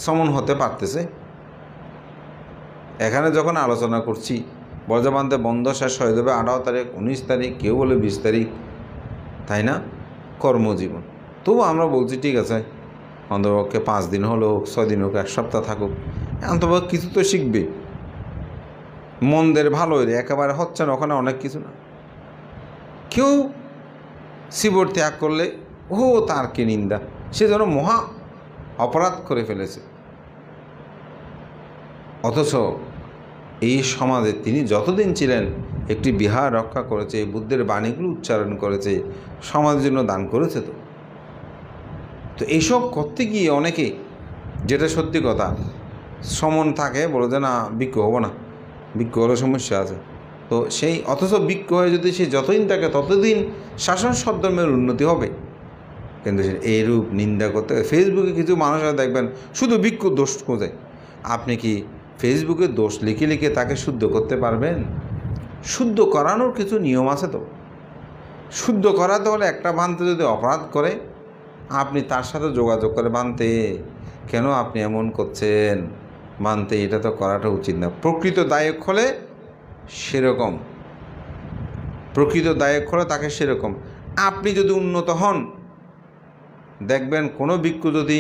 শ্রমণ হতে পারতেছে। এখানে যখন আলোচনা করছি বর্জবান্তে বন্ধ শেষ হয়ে যাবে 18 তারিখ, 19 তারিখ, কেউ বলে 20 তারিখ, তাই না? কর্মজীবন তবু আমরা বলছি ঠিক আছে, অন্তপক্ষে 5 দিন হলো হোক, 6 দিন হোক, 1 সপ্তাহ থাকুক, অন্তপক্ষে কিছু তো শিখবে। মন্দের ভালো হইলে একেবারে হচ্ছে না, ওখানে অনেক কিছু না। কেউ শিবর ত্যাগ করলে ও তার কে নিন্দা, সে যেন মহা অপরাধ করে ফেলেছে। অথচ এই সমাজে তিনি যতদিন ছিলেন একটি বিহার রক্ষা করেছে, বুদ্ধের বাণীগুলো উচ্চারণ করেছে, সমাজের জন্য দান করেছে। তো এইসব করতে গিয়ে অনেকে, যেটা সত্যি কথা, সমন থাকে বলে যে না ভিক্ষু হবো না, ভিক্ষু হলে সমস্যা আছে। তো সেই অথচ ভিক্ষু হয়ে যদি সে যতদিন থাকে ততদিন শাসন সদ্ধর্মের উন্নতি হবে। কিন্তু এইরূপ নিন্দা করতে ফেসবুকে কিছু মানুষ দেখবেন শুধু ভিক্ষু দোষ খোঁজে। আপনি কি ফেসবুকে দোষ লিখে লিখে তাকে শুদ্ধ করতে পারবেন? শুদ্ধ করানোর কিছু নিয়ম আছে। তো শুদ্ধ করাতে হলে একটা ভান্তে যদি অপরাধ করে আপনি তার সাথে যোগাযোগ করে, ভান্তে কেন আপনি এমন করছেন, ভান্তে এটা তো করাটা উচিত না। প্রকৃত দায়ক হলে সেরকম, প্রকৃত দায়ক হলে তাকে সেরকম। আপনি যদি উন্নত হন, দেখবেন কোনো ভিক্ষু যদি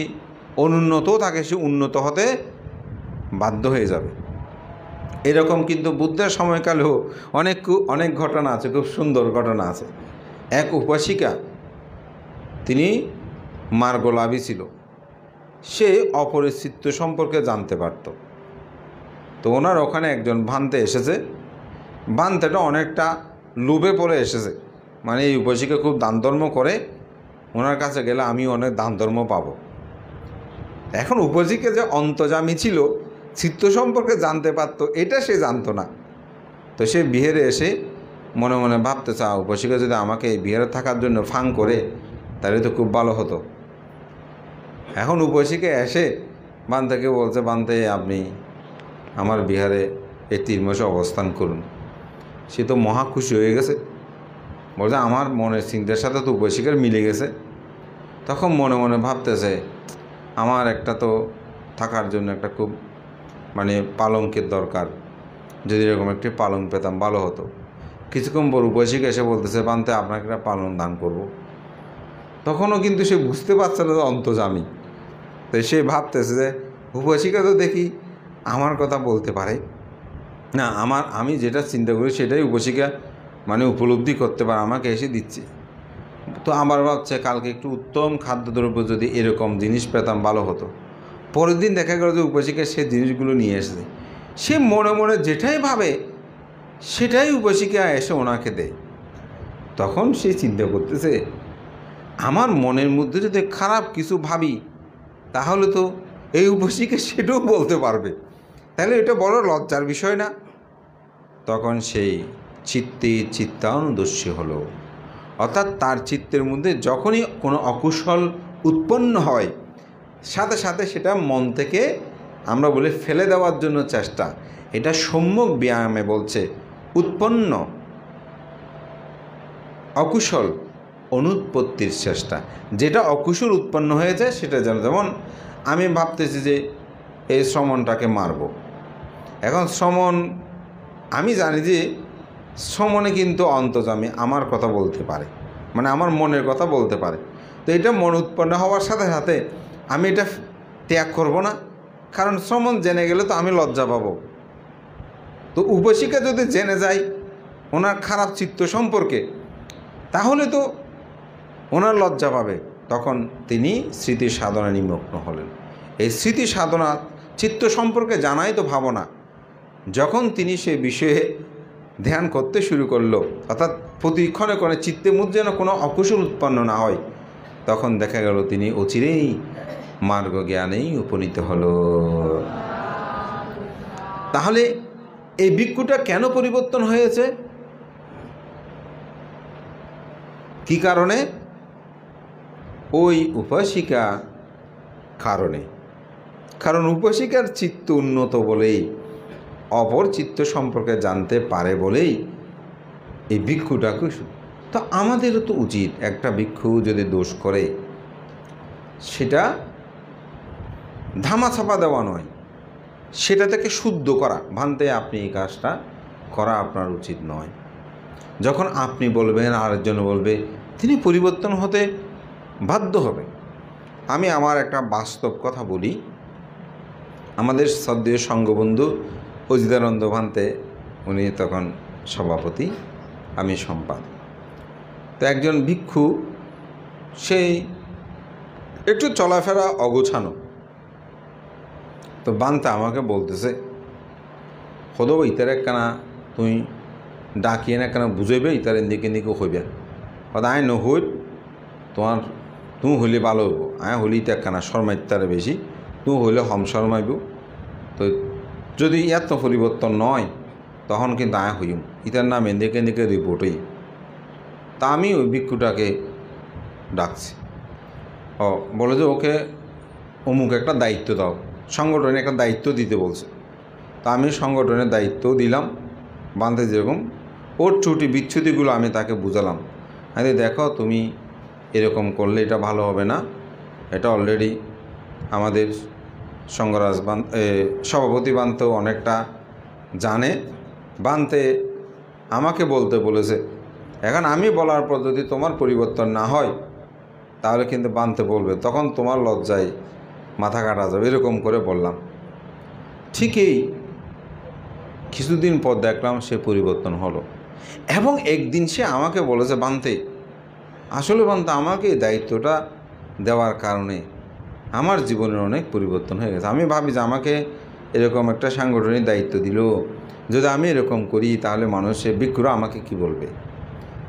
অনুন্নতও থাকে সে উন্নত হতে বাধ্য হয়ে যাবে। এরকম কিন্তু বুদ্ধের সময়কালেও অনেক ঘটনা আছে, খুব সুন্দর ঘটনা আছে। এক উপাসিকা, তিনি মার্গলাভী ছিল, সে অপরের চিত্ত সম্পর্কে জানতে পারত। তো ওনার ওখানে একজন ভান্তে এসেছে, ভান্তেটা অনেকটা লোভে পড়ে এসেছে, মানে এই উপাসিকা খুব দান ধর্ম করে, ওনার কাছে গেলে আমি অনেক দান ধর্ম পাবো। এখন উপাসিকা যে অন্তর্যামী ছিল, চিত্ত সম্পর্কে জানতে পারত, এটা সে জানতো না। তো সে বিহারে এসে মনে মনে ভাবতে উপাসিকা যদি আমাকে বিহারে থাকার জন্য ফাং করে তাহলে তো খুব ভালো হতো। এখন উপাসিকা এসে বান্তাকে বলছে, বান্তে আপনি আমার বিহারে এই 3 মাসে অবস্থান করুন। সে তো মহা খুশি হয়ে গেছে, বলছে আমার মনের চিন্তার সাথে তো উপাসিকার মিলে গেছে। তখন মনে মনে ভাবতেছে আমার একটা তো থাকার জন্য একটা খুব মানে পালঙ্কের দরকার, যদি এরকম একটি পালঙ্ক পেতাম ভালো হতো। কিছুক্ষণ পর উপাসিকা এসে বলতেছে, বান্তে আপনাকে একটা পালন দান করব। তখনও কিন্তু সে বুঝতে পারছে না যে অন্তর্যামী। তো সে ভাবতেছে যে উপাসিকা তো দেখি আমার কথা বলতে পারে না, আমি যেটা চিন্তা করি সেটাই উপাসিকা মানে উপলব্ধি করতে পারে, আমাকে এসে দিচ্ছে। তো আমার ভাবছে কালকে একটু উত্তম খাদ্যদ্রব্য যদি এরকম জিনিস পেতাম ভালো হতো। পরের দিন দেখা গেল যে উপাসিকা সে জিনিসগুলো নিয়ে এসেছে। সে মনে মনে যেটাই ভাবে সেটাই উপাসিকা এসে ওনাকে দেয়। তখন সে চিন্তা করতেছে আমার মনের মধ্যে যদি খারাপ কিছু ভাবি তাহলে তো এই উপাসিকা সেটাও বলতে পারবে, তাহলে এটা বড় লজ্জার বিষয় না? তখন সেই চিত্তানুদর্শী হলো, অর্থাৎ তার চিত্তের মধ্যে যখনই কোনো অকুশল উৎপন্ন হয় সাথে সাথে সেটা মন থেকে আমরা বলি ফেলে দেওয়ার জন্য চেষ্টা। এটা সম্যক ব্যায়ামে বলছে উৎপন্ন অকুশল অনুৎপত্তির চেষ্টা। যেটা অকুশল উৎপন্ন হয়েছে সেটা যেমন আমি ভাবতেছি যে এই শ্রমণটাকে মারব। এখন শ্রমণ, আমি জানি যে শ্রমণে কিন্তু অন্তর্যামী আমার কথা বলতে পারে, মানে আমার মনের কথা বলতে পারে। তো এটা মন উৎপন্ন হওয়ার সাথে সাথে আমি এটা ত্যাগ করব না, কারণ শ্রমণ জেনে গেলে তো আমি লজ্জা পাবো। তো উপাসিকা যদি জেনে যায় ওনার খারাপ চিত্ত সম্পর্কে তাহলে তো ওনার লজ্জা পাবে। তখন তিনি স্মৃতি সাধনা নিমগ্ন হলেন। এই স্মৃতি সাধনা চিত্ত সম্পর্কে জানাই তো ভাবনা। যখন তিনি সে বিষয়ে ধ্যান করতে শুরু করলো, অর্থাৎ প্রতিক্ষণে কোনো চিত্তের মধ্যে যেন কোনো অকুশল উৎপন্ন না হয়, তখন দেখা গেল তিনি অচিরেই মার্গ জ্ঞানেই উপনীত হলো। তাহলে এই ভিক্ষুটা কেন পরিবর্তন হয়েছে? কি কারণে? ওই উপাসিকার কারণে। কারণ উপাসিকার চিত্ত উন্নত বলেই, অপর চিত্ত সম্পর্কে জানতে পারে বলেই এই ভিক্ষুটাকে। তো আমাদেরও তো উচিত, একটা ভিক্ষু যদি দোষ করে সেটা ধামাচাপা দেওয়া নয়, সেটা থেকে শুদ্ধ করা। ভান্তে আপনি এই কাজটা করা আপনার উচিত নয়। যখন আপনি বলবেন, আরেকজন বলবে, তিনি পরিবর্তন হতে বাধ্য হবে। আমি আমার একটা বাস্তব কথা বলি। আমাদের শ্রদ্ধেয় সঙ্গবন্ধু অজিতানন্দ ভান্তে, উনি তখন সভাপতি, আমি সম্পাদক। তো একজন ভিক্ষু, সেই একটু চলাফেরা অগোছানো, তো বান্তে আমাকে বলতেছে, হদব ইতার একখানা তুই ডাকিয়ে না কেন বুঝাইবে, ইতার এদিকে এদিকে হইবে। হয়তো আয় নহইব, তোমার তুমি হইলে ভালো হইব, আয় হলি ইটা একখানা শর্মাইতারে বেশি, তুমি হইলে হম শর্মাইব। তো যদি এত পরিবর্তন নয় তখন কিন্তু আয় হইম, ইতার নাম এদিকে এদিকে রিপোর্টই। তা আমি ওই ভিক্ষুটাকে ডাকছি। বলে যে ওকে অমুক একটা দায়িত্ব দাও, সংগঠনে একটা দায়িত্ব দিতে বলছে। তা আমি সংগঠনের দায়িত্ব দিলাম। বান্ধে যেরকম ওর ত্রুটি বিচ্ছুতিগুলো আমি তাকে বুঝালাম। আরে দেখো, তুমি এরকম করলে এটা ভালো হবে না। এটা অলরেডি আমাদের সঙ্গরাজ সভাপতি বান্তেও অনেকটা জানে। বান্তে আমাকে বলতে বলেছে। এখন আমি বলার পর যদি তোমার পরিবর্তন না হয় তাহলে কিন্তু বান্তে বলবে, তখন তোমার লজ্জায় মাথা কাটা যাবে। এরকম করে বললাম। ঠিকই কিছুদিন পর দেখলাম সে পরিবর্তন হলো, এবং একদিন সে আমাকে বলেছে, বান্তে আসলে বান্তে আমাকে এই দায়িত্বটা দেওয়ার কারণে আমার জীবনের অনেক পরিবর্তন হয়ে গেছে। আমি ভাবি যে আমাকে এরকম একটা সাংগঠনিক দায়িত্ব দিল, যদি আমি এরকম করি তাহলে মানুষে ভিক্ষুরা আমাকে কি বলবে।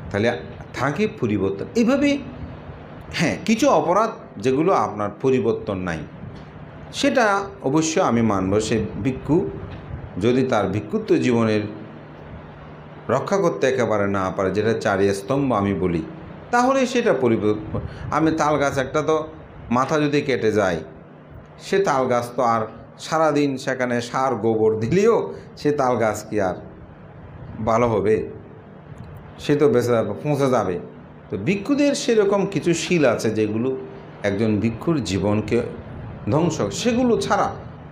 তাহলে থাকে পরিবর্তন এইভাবে। হ্যাঁ, কিছু অপরাধ যেগুলো আপনার পরিবর্তন নাই, সেটা অবশ্য আমি মানব। সে ভিক্ষু যদি তার ভিক্ষুত্ব জীবনের রক্ষা করতে একেবারে না পারে, যেটা চারি স্তম্ভ আমি বলি, তাহলে সেটা পরিবর্তন। আমি তাল গাছ একটা, তো মাথা যদি কেটে যায়, সে তাল গাছ তো আর সারাদিন সেখানে সার গোবর দিলেও সে তাল গাছ কি আর ভালো হবে? সে তো বেঁচে যাবে, পৌঁছে যাবে। তো ভিক্ষুদের সেরকম কিছু শীল আছে যেগুলো একজন ভিক্ষুর জীবনকে ধ্বংস, সেগুলো ছাড়া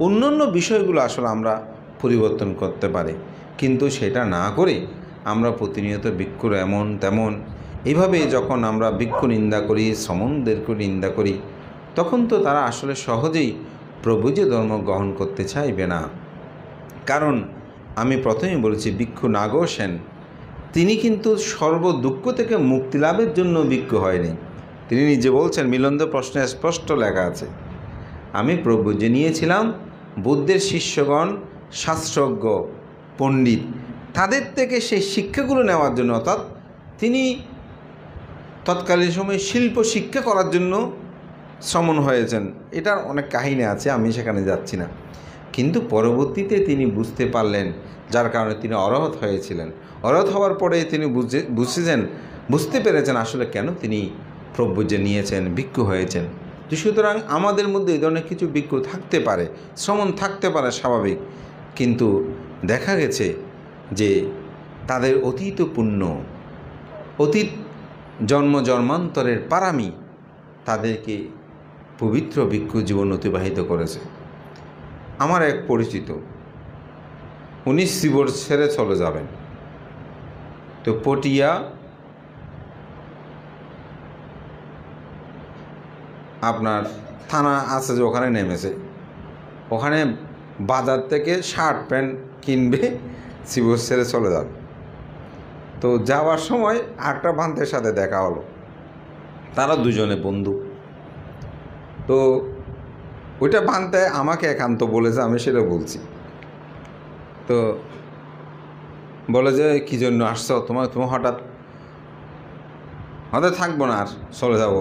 অন্যান্য বিষয়গুলো আসলে আমরা পরিবর্তন করতে পারি। কিন্তু সেটা না করে আমরা প্রতিনিয়ত ভিক্ষুর এমন তেমন এইভাবে যখন আমরা ভিক্ষু নিন্দা করি, শ্রমণদেরকে নিন্দা করি, তখন তো তারা আসলে সহজেই প্রভুজ ধর্ম গ্রহণ করতে চাইবে না। কারণ আমি প্রথমেই বলেছি, ভিক্ষু নাগো সেন তিনি কিন্তু সর্ব দুঃখ থেকে মুক্তি লাভের জন্য ভিক্ষু হয়নি। তিনি নিজে বলছেন, মিলন্দ প্রশ্নে স্পষ্ট লেখা আছে, আমি প্রভুজ নিয়েছিলাম বুদ্ধের শিষ্যগণ, শাস্ত্রজ্ঞ, পণ্ডিত, তাদের থেকে সেই শিক্ষাগুলো নেওয়ার জন্য। অর্থাৎ তিনি তৎকালীন সময়ে শিল্প শিক্ষা করার জন্য শ্রমণ হয়েছেন। এটার অনেক কাহিনী আছে, আমি সেখানে যাচ্ছি না। কিন্তু পরবর্তীতে তিনি বুঝতে পারলেন, যার কারণে তিনি অরহত হয়েছিলেন। অরহত হওয়ার পরে তিনি বুঝতে পেরেছেন আসলে কেন তিনি প্রভুজে নিয়েছেন, ভিক্ষু হয়েছেন। সুতরাং আমাদের মধ্যে এই ধরনের কিছু ভিক্ষু থাকতে পারে, শ্রমণ থাকতে পারে, স্বাভাবিক। কিন্তু দেখা গেছে যে তাদের অতীত পুণ্য, অতীত জন্ম জন্মান্তরের পারামি তাদেরকে পবিত্র ভিক্ষু জীবন অতিবাহিত করেছে। আমার এক পরিচিত, উনি শিবর ছেড়ে চলে যাবেন। তো পটিয়া আপনার থানা আছে যে, ওখানে নেমেছে। ওখানে বাজার থেকে শার্ট প্যান্ট কিনবে, শিবর ছেড়ে চলে যাবে। তো যাওয়ার সময় একটা ভান্তের সাথে দেখা হলো। তারা দুজনে বন্ধু। তো ওইটা ভান্তে আমাকে একান্ত বলেছে, আমি সেটা বলছি। তো বলে যে, কী জন্য আসছো তুমি হঠাৎ থাকবো না, আর চলে যাব।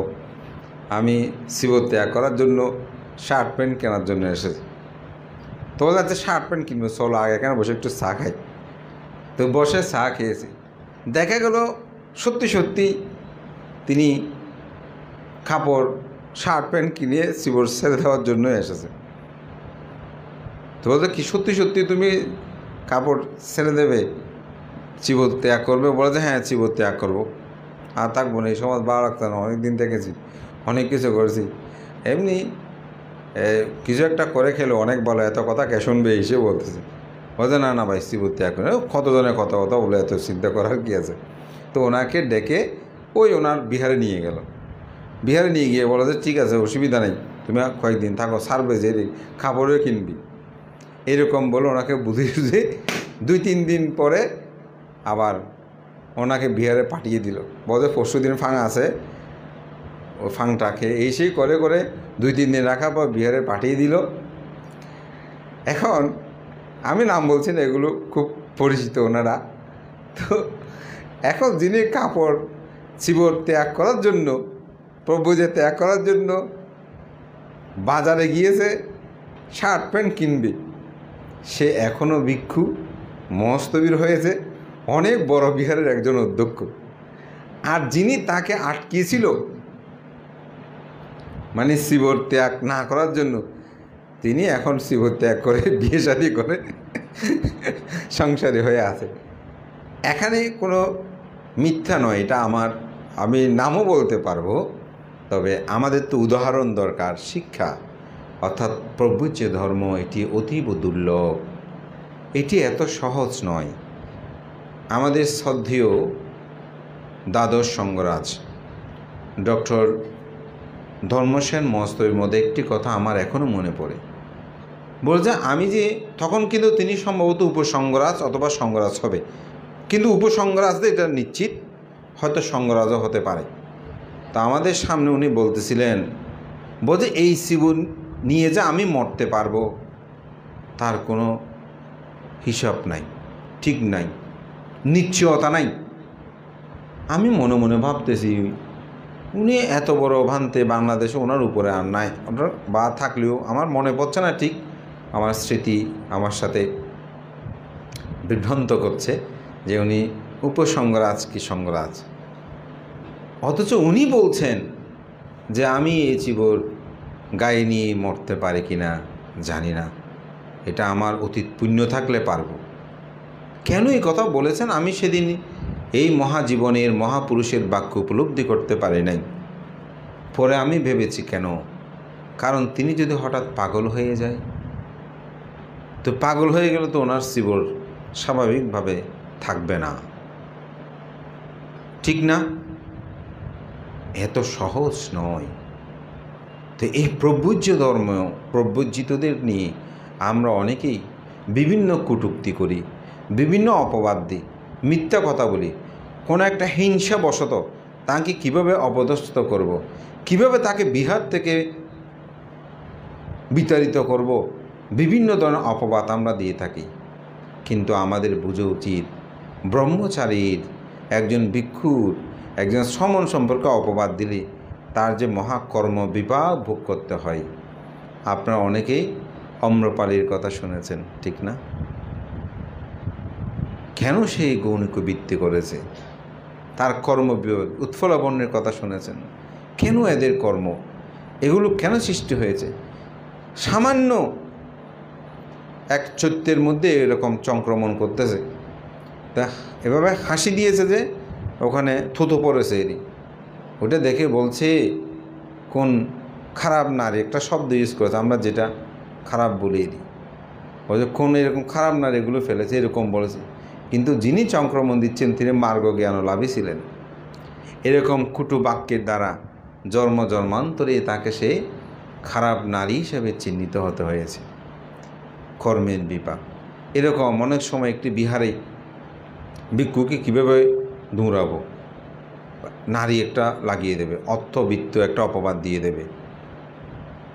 আমি শিব ত্যাগ করার জন্য শার্ট প্যান্ট কেনার জন্য এসেছি। তো বলে যাচ্ছে শার্ট প্যান্ট কিনবো, চলো আগে কেন বসে একটু চা খাই। তো বসে চা খেয়েছি। দেখা গেল সত্যি সত্যি তিনি কাপড় শার্ট প্যান্ট কিনে চিবর ছেড়ে দেওয়ার জন্য এসেছে। তো বলছে কি সত্যি সত্যি তুমি কাপড় ছেড়ে দেবে, চিবর ত্যাগ করবে? বলে যে হ্যাঁ, চিবর ত্যাগ করবো, আর থাকবো না, এই সমাজ ভালো রাখতে না, অনেক দিন থেকেছি, অনেক কিছু করেছি, এমনি কিছু একটা করে খেলে অনেক ভালো, এত কথা কে শুনবে এসে বলতেছে। বলছে না না ভাই, চিবর ত্যাগ করে। কতজনের কথা কথা বলে, এত চিন্তা করার কি আছে? তো ওনাকে ডেকে ওনার বিহারে নিয়ে গেল। বিহারে নিয়ে গিয়ে বলো যে ঠিক আছে, অসুবিধা নেই, তুমি কয়েকদিন থাকো, সারবে যে খাবারও কিনবি, এরকম বলে ওনাকে বুঝিয়ে 2-3 দিন পরে আবার ওনাকে বিহারে পাঠিয়ে দিল। বলে পরশু দিন ফাং আছে, ও ফাংটাকে সেই করে করে 2-3 দিন রাখার পর বিহারে পাঠিয়ে দিল। এখন আমি নাম বলছি না, এগুলো খুব পরিচিত ওনারা। তো এখন যিনি কাপড় চিবর ত্যাগ করার জন্য, প্রভুজে ত্যাগ করার জন্য বাজারে গিয়েছে শার্ট প্যান্ট কিনবে, সে এখনও ভিক্ষু, মস্তবীর হয়েছে, অনেক বড় বিহারের একজন অধ্যক্ষ। আর যিনি তাকে আটকিয়েছিল মানে চিবর ত্যাগ না করার জন্য, তিনি এখন চিবর ত্যাগ করে বিয়ে শাদী করে সংসারী হয়ে আছে। এখানে কোনো মিথ্যা নয়, এটা আমি নামও বলতে পারবো। তবে আমাদের তো উদাহরণ দরকার, শিক্ষা। অর্থাৎ প্রভুর যে ধর্ম, এটি অতীব দুর্লভ, এটি এত সহজ নয়। আমাদের শ্রদ্ধেয় দ্বাদশ সঙ্গরাজ ডক্টর ধর্মসেন মহস্তবের মধ্যে একটি কথা আমার এখনও মনে পড়ে। বলছে আমি যে তখন কিন্তু তিনি সম্ভবত উপসঙ্গরাজ অথবা সঙ্গরাজ হবে, কিন্তু উপসঙ্গরাজদের এটা নিশ্চিত, হয়তো সঙ্গরাজও হতে পারে। তা আমাদের সামনে উনি বলতেছিলেন, বলছে এই জীবন নিয়ে যে আমি মরতে পারবো তার কোনো হিসাব নাই, ঠিক নাই, নিশ্চয়তা নাই। আমি মনে মনে ভাবতেছি, উনি এত বড় ভান্তে বাংলাদেশে, ওনার উপরে আর নাই বা থাকলেও আমার মনে পড়ছে না ঠিক, আমার স্মৃতি আমার সাথে বিভ্রান্ত করছে যে উনি উপসঙ্গরাজ কি সঙ্গরাজ। অথচ উনি বলছেন যে আমি এই চিবর গায়ে নিয়ে মরতে পারি কি না জানি না, এটা আমার অতীত পুণ্য থাকলে পারবো। কেন এই কথা বলেছেন আমি সেদিন এই মহাজীবনের মহাপুরুষের বাক্য উপলব্ধি করতে পারি নাই। পরে আমি ভেবেছি কেন, কারণ তিনি যদি হঠাৎ পাগল হয়ে যায়, তো পাগল হয়ে গেলে তো ওনার চিবর স্বাভাবিকভাবে থাকবে না, ঠিক না? এত সহজ নয়। তো এই প্রভুজ্য ধর্ম, প্রভুজ্জিতদের নিয়ে আমরা অনেকেই বিভিন্ন কটূক্তি করি, বিভিন্ন অপবাদ দিই, মিথ্যা কথা বলি। কোনো একটা হিংসাবশত তাকে কীভাবে অপদস্থ করব, কিভাবে তাকে বিহার থেকে বিতাড়িত করব, বিভিন্ন ধরনের অপবাদ আমরা দিয়ে থাকি। কিন্তু আমাদের বোঝা উচিত, ব্রহ্মচারীর একজন ভিক্ষুর একজন সমন সম্পর্কে অপবাদ দিলে তার যে মহাকর্ম বিপাক ভোগ করতে হয়। আপনারা অনেকেই অম্রপালির কথা শুনেছেন, ঠিক না? কেন সেই গৌণিক বৃত্তি করেছে, তার কর্ম বিভাগ। উৎফলাবর্ণের কথা শুনেছেন, কেন এদের কর্ম, এগুলো কেন সৃষ্টি হয়েছে? সামান্য এক চৈত্যের মধ্যে এরকম সংক্রমণ করতেছে, তা এভাবে হাসি দিয়েছে যে ওখানে থুতো পড়েছে এরই, ওটা দেখে বলছে কোন খারাপ নারী, একটা শব্দ ইউজ করেছে আমরা যেটা খারাপ বলি এরই, বলছে কোন এরকম খারাপ নারী এগুলো ফেলেছে, এরকম বলেছে। কিন্তু যিনি সংক্রমণ দিচ্ছেন তিনি মার্গ জ্ঞানলাভী ছিলেন। এরকম কুটু বাক্যের দ্বারা জন্ম জন্মান্তরে তাকে সে খারাপ নারী হিসেবে চিহ্নিত হতে হয়েছে। কর্মের বিপাক। এরকম অনেক সময় একটি বিহারে ভিক্ষুকে কীভাবে দৌড়াবো, নারী একটা লাগিয়ে দেবে, অর্থবিত্ত একটা অপবাদ দিয়ে দেবে,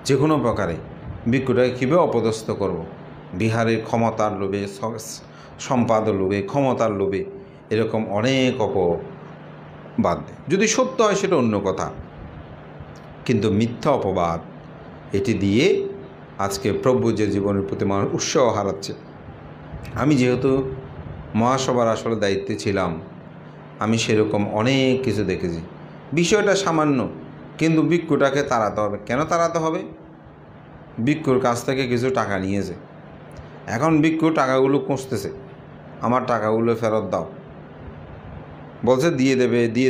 যে কোনো প্রকারে ভিক্ষুটাকে কীভাবে অপদস্থ করব। বিহারের ক্ষমতার লোভে, সম্পাদের লোভে, ক্ষমতার লোভে এরকম অনেক অপবাদ। যদি সত্য হয় সেটা অন্য কথা, কিন্তু মিথ্যা অপবাদ এটি দিয়ে আজকে প্রভু যে জীবনের প্রতি মানুষ উৎসাহ হারাচ্ছে। আমি যেহেতু মহাসভার আসলে দায়িত্বে ছিলাম, আমি সেরকম অনেক কিছু দেখেছি। বিষয়টা সামান্য, কিন্তু ভিক্ষুটাকে তাড়াতে হবে। কেন তাড়াতে হবে? ভিক্ষুর কাছ থেকে কিছু টাকা নিয়েছে, এখন ভিক্ষু টাকাগুলো কষতেছে, আমার টাকাগুলো ফেরত দাও। বলছে দিয়ে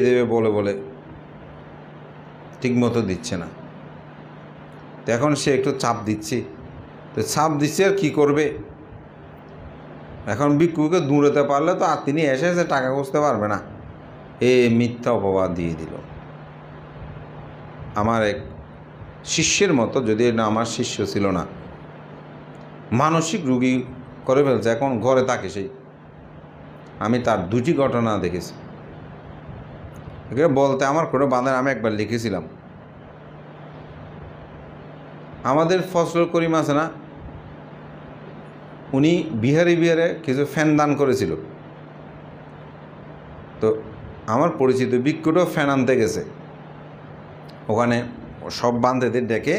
দেবে বলে বলে ঠিকমতো দিচ্ছে না। তো এখন সে একটু চাপ দিচ্ছে, তো চাপ দিচ্ছে আর কী করবে? এখন ভিক্ষুকে দূরেতে পারলে তো আর তিনি এসে টাকা খুঁজতে পারবে না। মিথ্যা অপবাদ দিয়ে দিল। আমার এক শিষ্যের মতো, যদি না আমার শিষ্য ছিল না, মানসিক রোগী করে ফেলছে, এখন ঘরে থাকে সেই। আমি তার দুটি ঘটনা দেখেছি। বলতে আমার কোনো বাঁধা, আমি একবার লিখেছিলাম, আমাদের ফজল করিম আছে না, উনি বিহারে কিছু ফ্যান দান করেছিল। তো আমার পরিচিত ভিক্ষুটাও ফ্যান আনতে গেছে, ওখানে সব বান্ধেদের ডেকে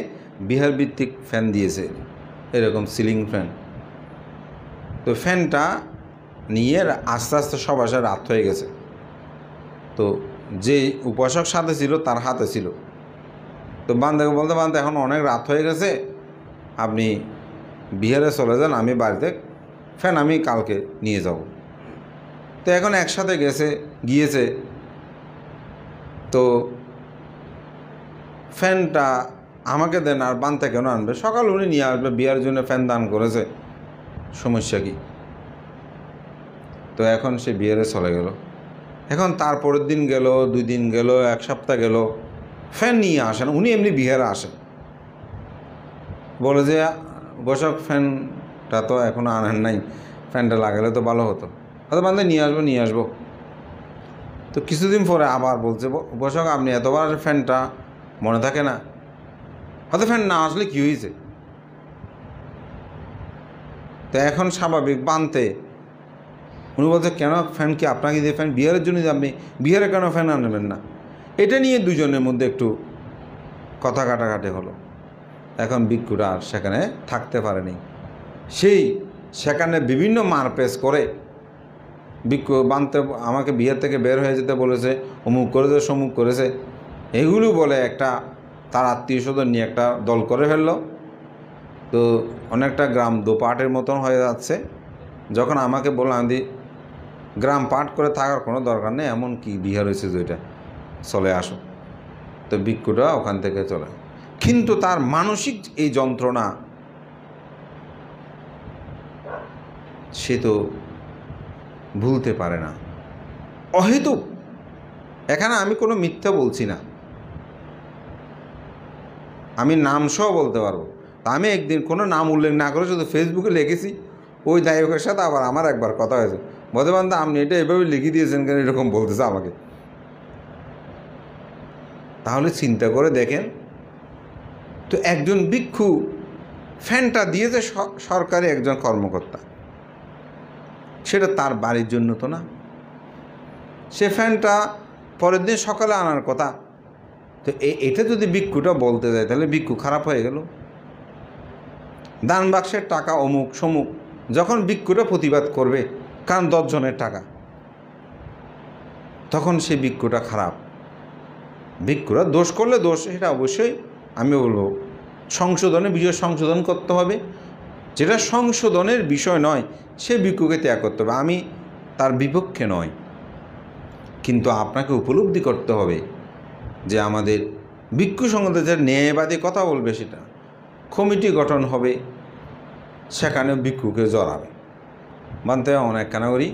বিহার ভিত্তিক ফ্যান দিয়েছে, এরকম সিলিং ফ্যান। তো ফ্যানটা নিয়ে আস্তে আস্তে সব আসা রাত হয়ে গেছে। তো যে উপাসক সাথে ছিল তার হাতে ছিল। তো বান্ধবকে বলতে এখন অনেক রাত হয়ে গেছে, আপনি বিহারে চলে যান, আমি বাড়িতে ফ্যান আমি কালকে নিয়ে যাব। তো এখন একসাথে গিয়েছে। তো ফ্যানটা আমাকে দেন, আর বানতে কেন আনবে? সকাল উনি নিয়ে আসবে, বিয়ার জন্য ফ্যান দান করেছে, সমস্যা কি? তো এখন সে বিহারে চলে গেল। এখন তারপরের দিন গেল, 2 দিন গেল, 1 সপ্তাহ গেল, ফ্যান নিয়ে আসেন। উনি এমনি বিহারে আসেন, বলে যে বসক ফ্যানটা তো এখনও আনেন নাই, ফ্যানটা লাগালে তো ভালো হতো। হয়তো বান্ধব নিয়ে আসবো। তো কিছুদিন পরে আবার বলছে, বসক আপনি এতবার ফ্যানটা মনে থাকে না? হয়তো ফ্যান না আসলে কী হয়েছে? তো এখন স্বাভাবিক বানতে উনি বলছে, কেন ফ্যান কি আপনাকে দিয়ে ফ্যান বিহারের জন্য যে আপনি বিহারে কেন ফ্যান আনবেন না? এটা নিয়ে দুজনের মধ্যে একটু কথা কাটাকাটি হলো। এখন ভিক্ষুরা আর সেখানে থাকতে পারেনি, সেখানে বিভিন্ন মারপেচ করে ভিক্ষু বানতে আমাকে বিহার থেকে বের হয়ে যেতে বলেছে, অমুক করেছে সমুক করেছে, এগুলো বলে একটা তার আত্মীয় স্বজন নিয়ে একটা দল করে ফেললো। তো অনেকটা গ্রাম দোপাটের মতন হয়ে যাচ্ছে। যখন আমাকে বললাম, আমি গ্রাম পাট করে থাকার কোনো দরকার নেই, এমন কি বিহার হয়েছে যেটা, চলে আসো। তো ভিক্ষুটা ওখান থেকে চলে। কিন্তু তার মানসিক এই যন্ত্রণা সে তো ভুলতে পারে না, অহেতুক। এখানে আমি কোনো মিথ্যা বলছি না, আমি নাম সহ বলতে পারবো। আমি একদিন কোনো নাম উল্লেখ না করে শুধু ফেসবুকে লিখেছি, ওই দায়কের সাথে আবার আমার একবার কথা হয়েছে, বন্ধু আপনি এটা এভাবে লিখে দিয়েছেন কেন, এরকম বলতেছে আমাকে। তাহলে চিন্তা করে দেখেন তো, একজন ভিক্ষু ফ্যানটা দিয়েছে সরকারি একজন কর্মকর্তা, সেটা তার বাড়ির জন্য তো না। সে ফ্যানটা পরের দিন সকালে আনার কথা। তো এটা যদি ভিক্ষুটা বলতে যায়, তাহলে ভিক্ষু খারাপ হয়ে গেল। দান বাক্সের টাকা অমুক সমুক, যখন ভিক্ষুটা প্রতিবাদ করবে, কারণ 10 জনের টাকা, তখন সে ভিক্ষুটা খারাপ। ভিক্ষুরা দোষ করলে দোষ, এটা অবশ্যই আমি বলবো সংশোধনের বিষয় সংশোধন করতে হবে। যেটা সংশোধনের বিষয় নয়, সে ভিক্ষুকে ত্যাগ করতে হবে। আমি তার বিপক্ষে নয়, কিন্তু আপনাকে উপলব্ধি করতে হবে যে আমাদের ভিক্ষু সংঘতে যে ন্যায়বাদী কথা বলবে, সেটা কমিটি গঠন হবে, সেখানে ভিক্ষুকে জড়াবে। মানতে অনেক কানাগরি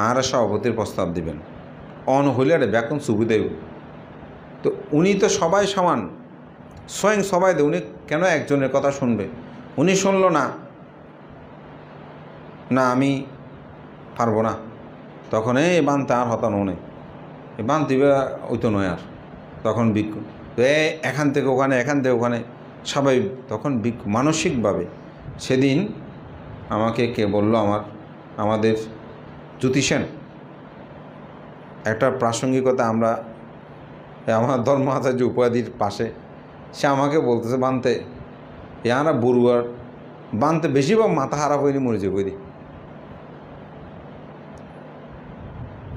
আর সভাপতির প্রস্তাব দিবেন, অন হইলে একটা ব্যাকরণ সুবিধা। তো উনি তো সবাই সমান, স্বয়ং সবাই দেয়, উনি কেন একজনের কথা শুনবে? উনি শুনল না, না আমি পারবো না, তখন এই বানতে আর হতানো নেই, এই বান দিবে ওই তো নয় আর। তখন ভিক্ষু তো এখান থেকে ওখানে, এখান থেকে ওখানে, সবাই তখন ভিক্ষু মানসিকভাবে। সেদিন আমাকে কে বলল, আমাদের জ্যোতিষেন, একটা প্রাসঙ্গিকতা, আমার ধর্ম আচার্য উপাধির পাশে, সে আমাকে বলতেছে, বানতে ইয়ারা বড়ুয়ার বানতে বেশিরভাগ মাথা খারাপ হয়নি, মরেছে বইদি।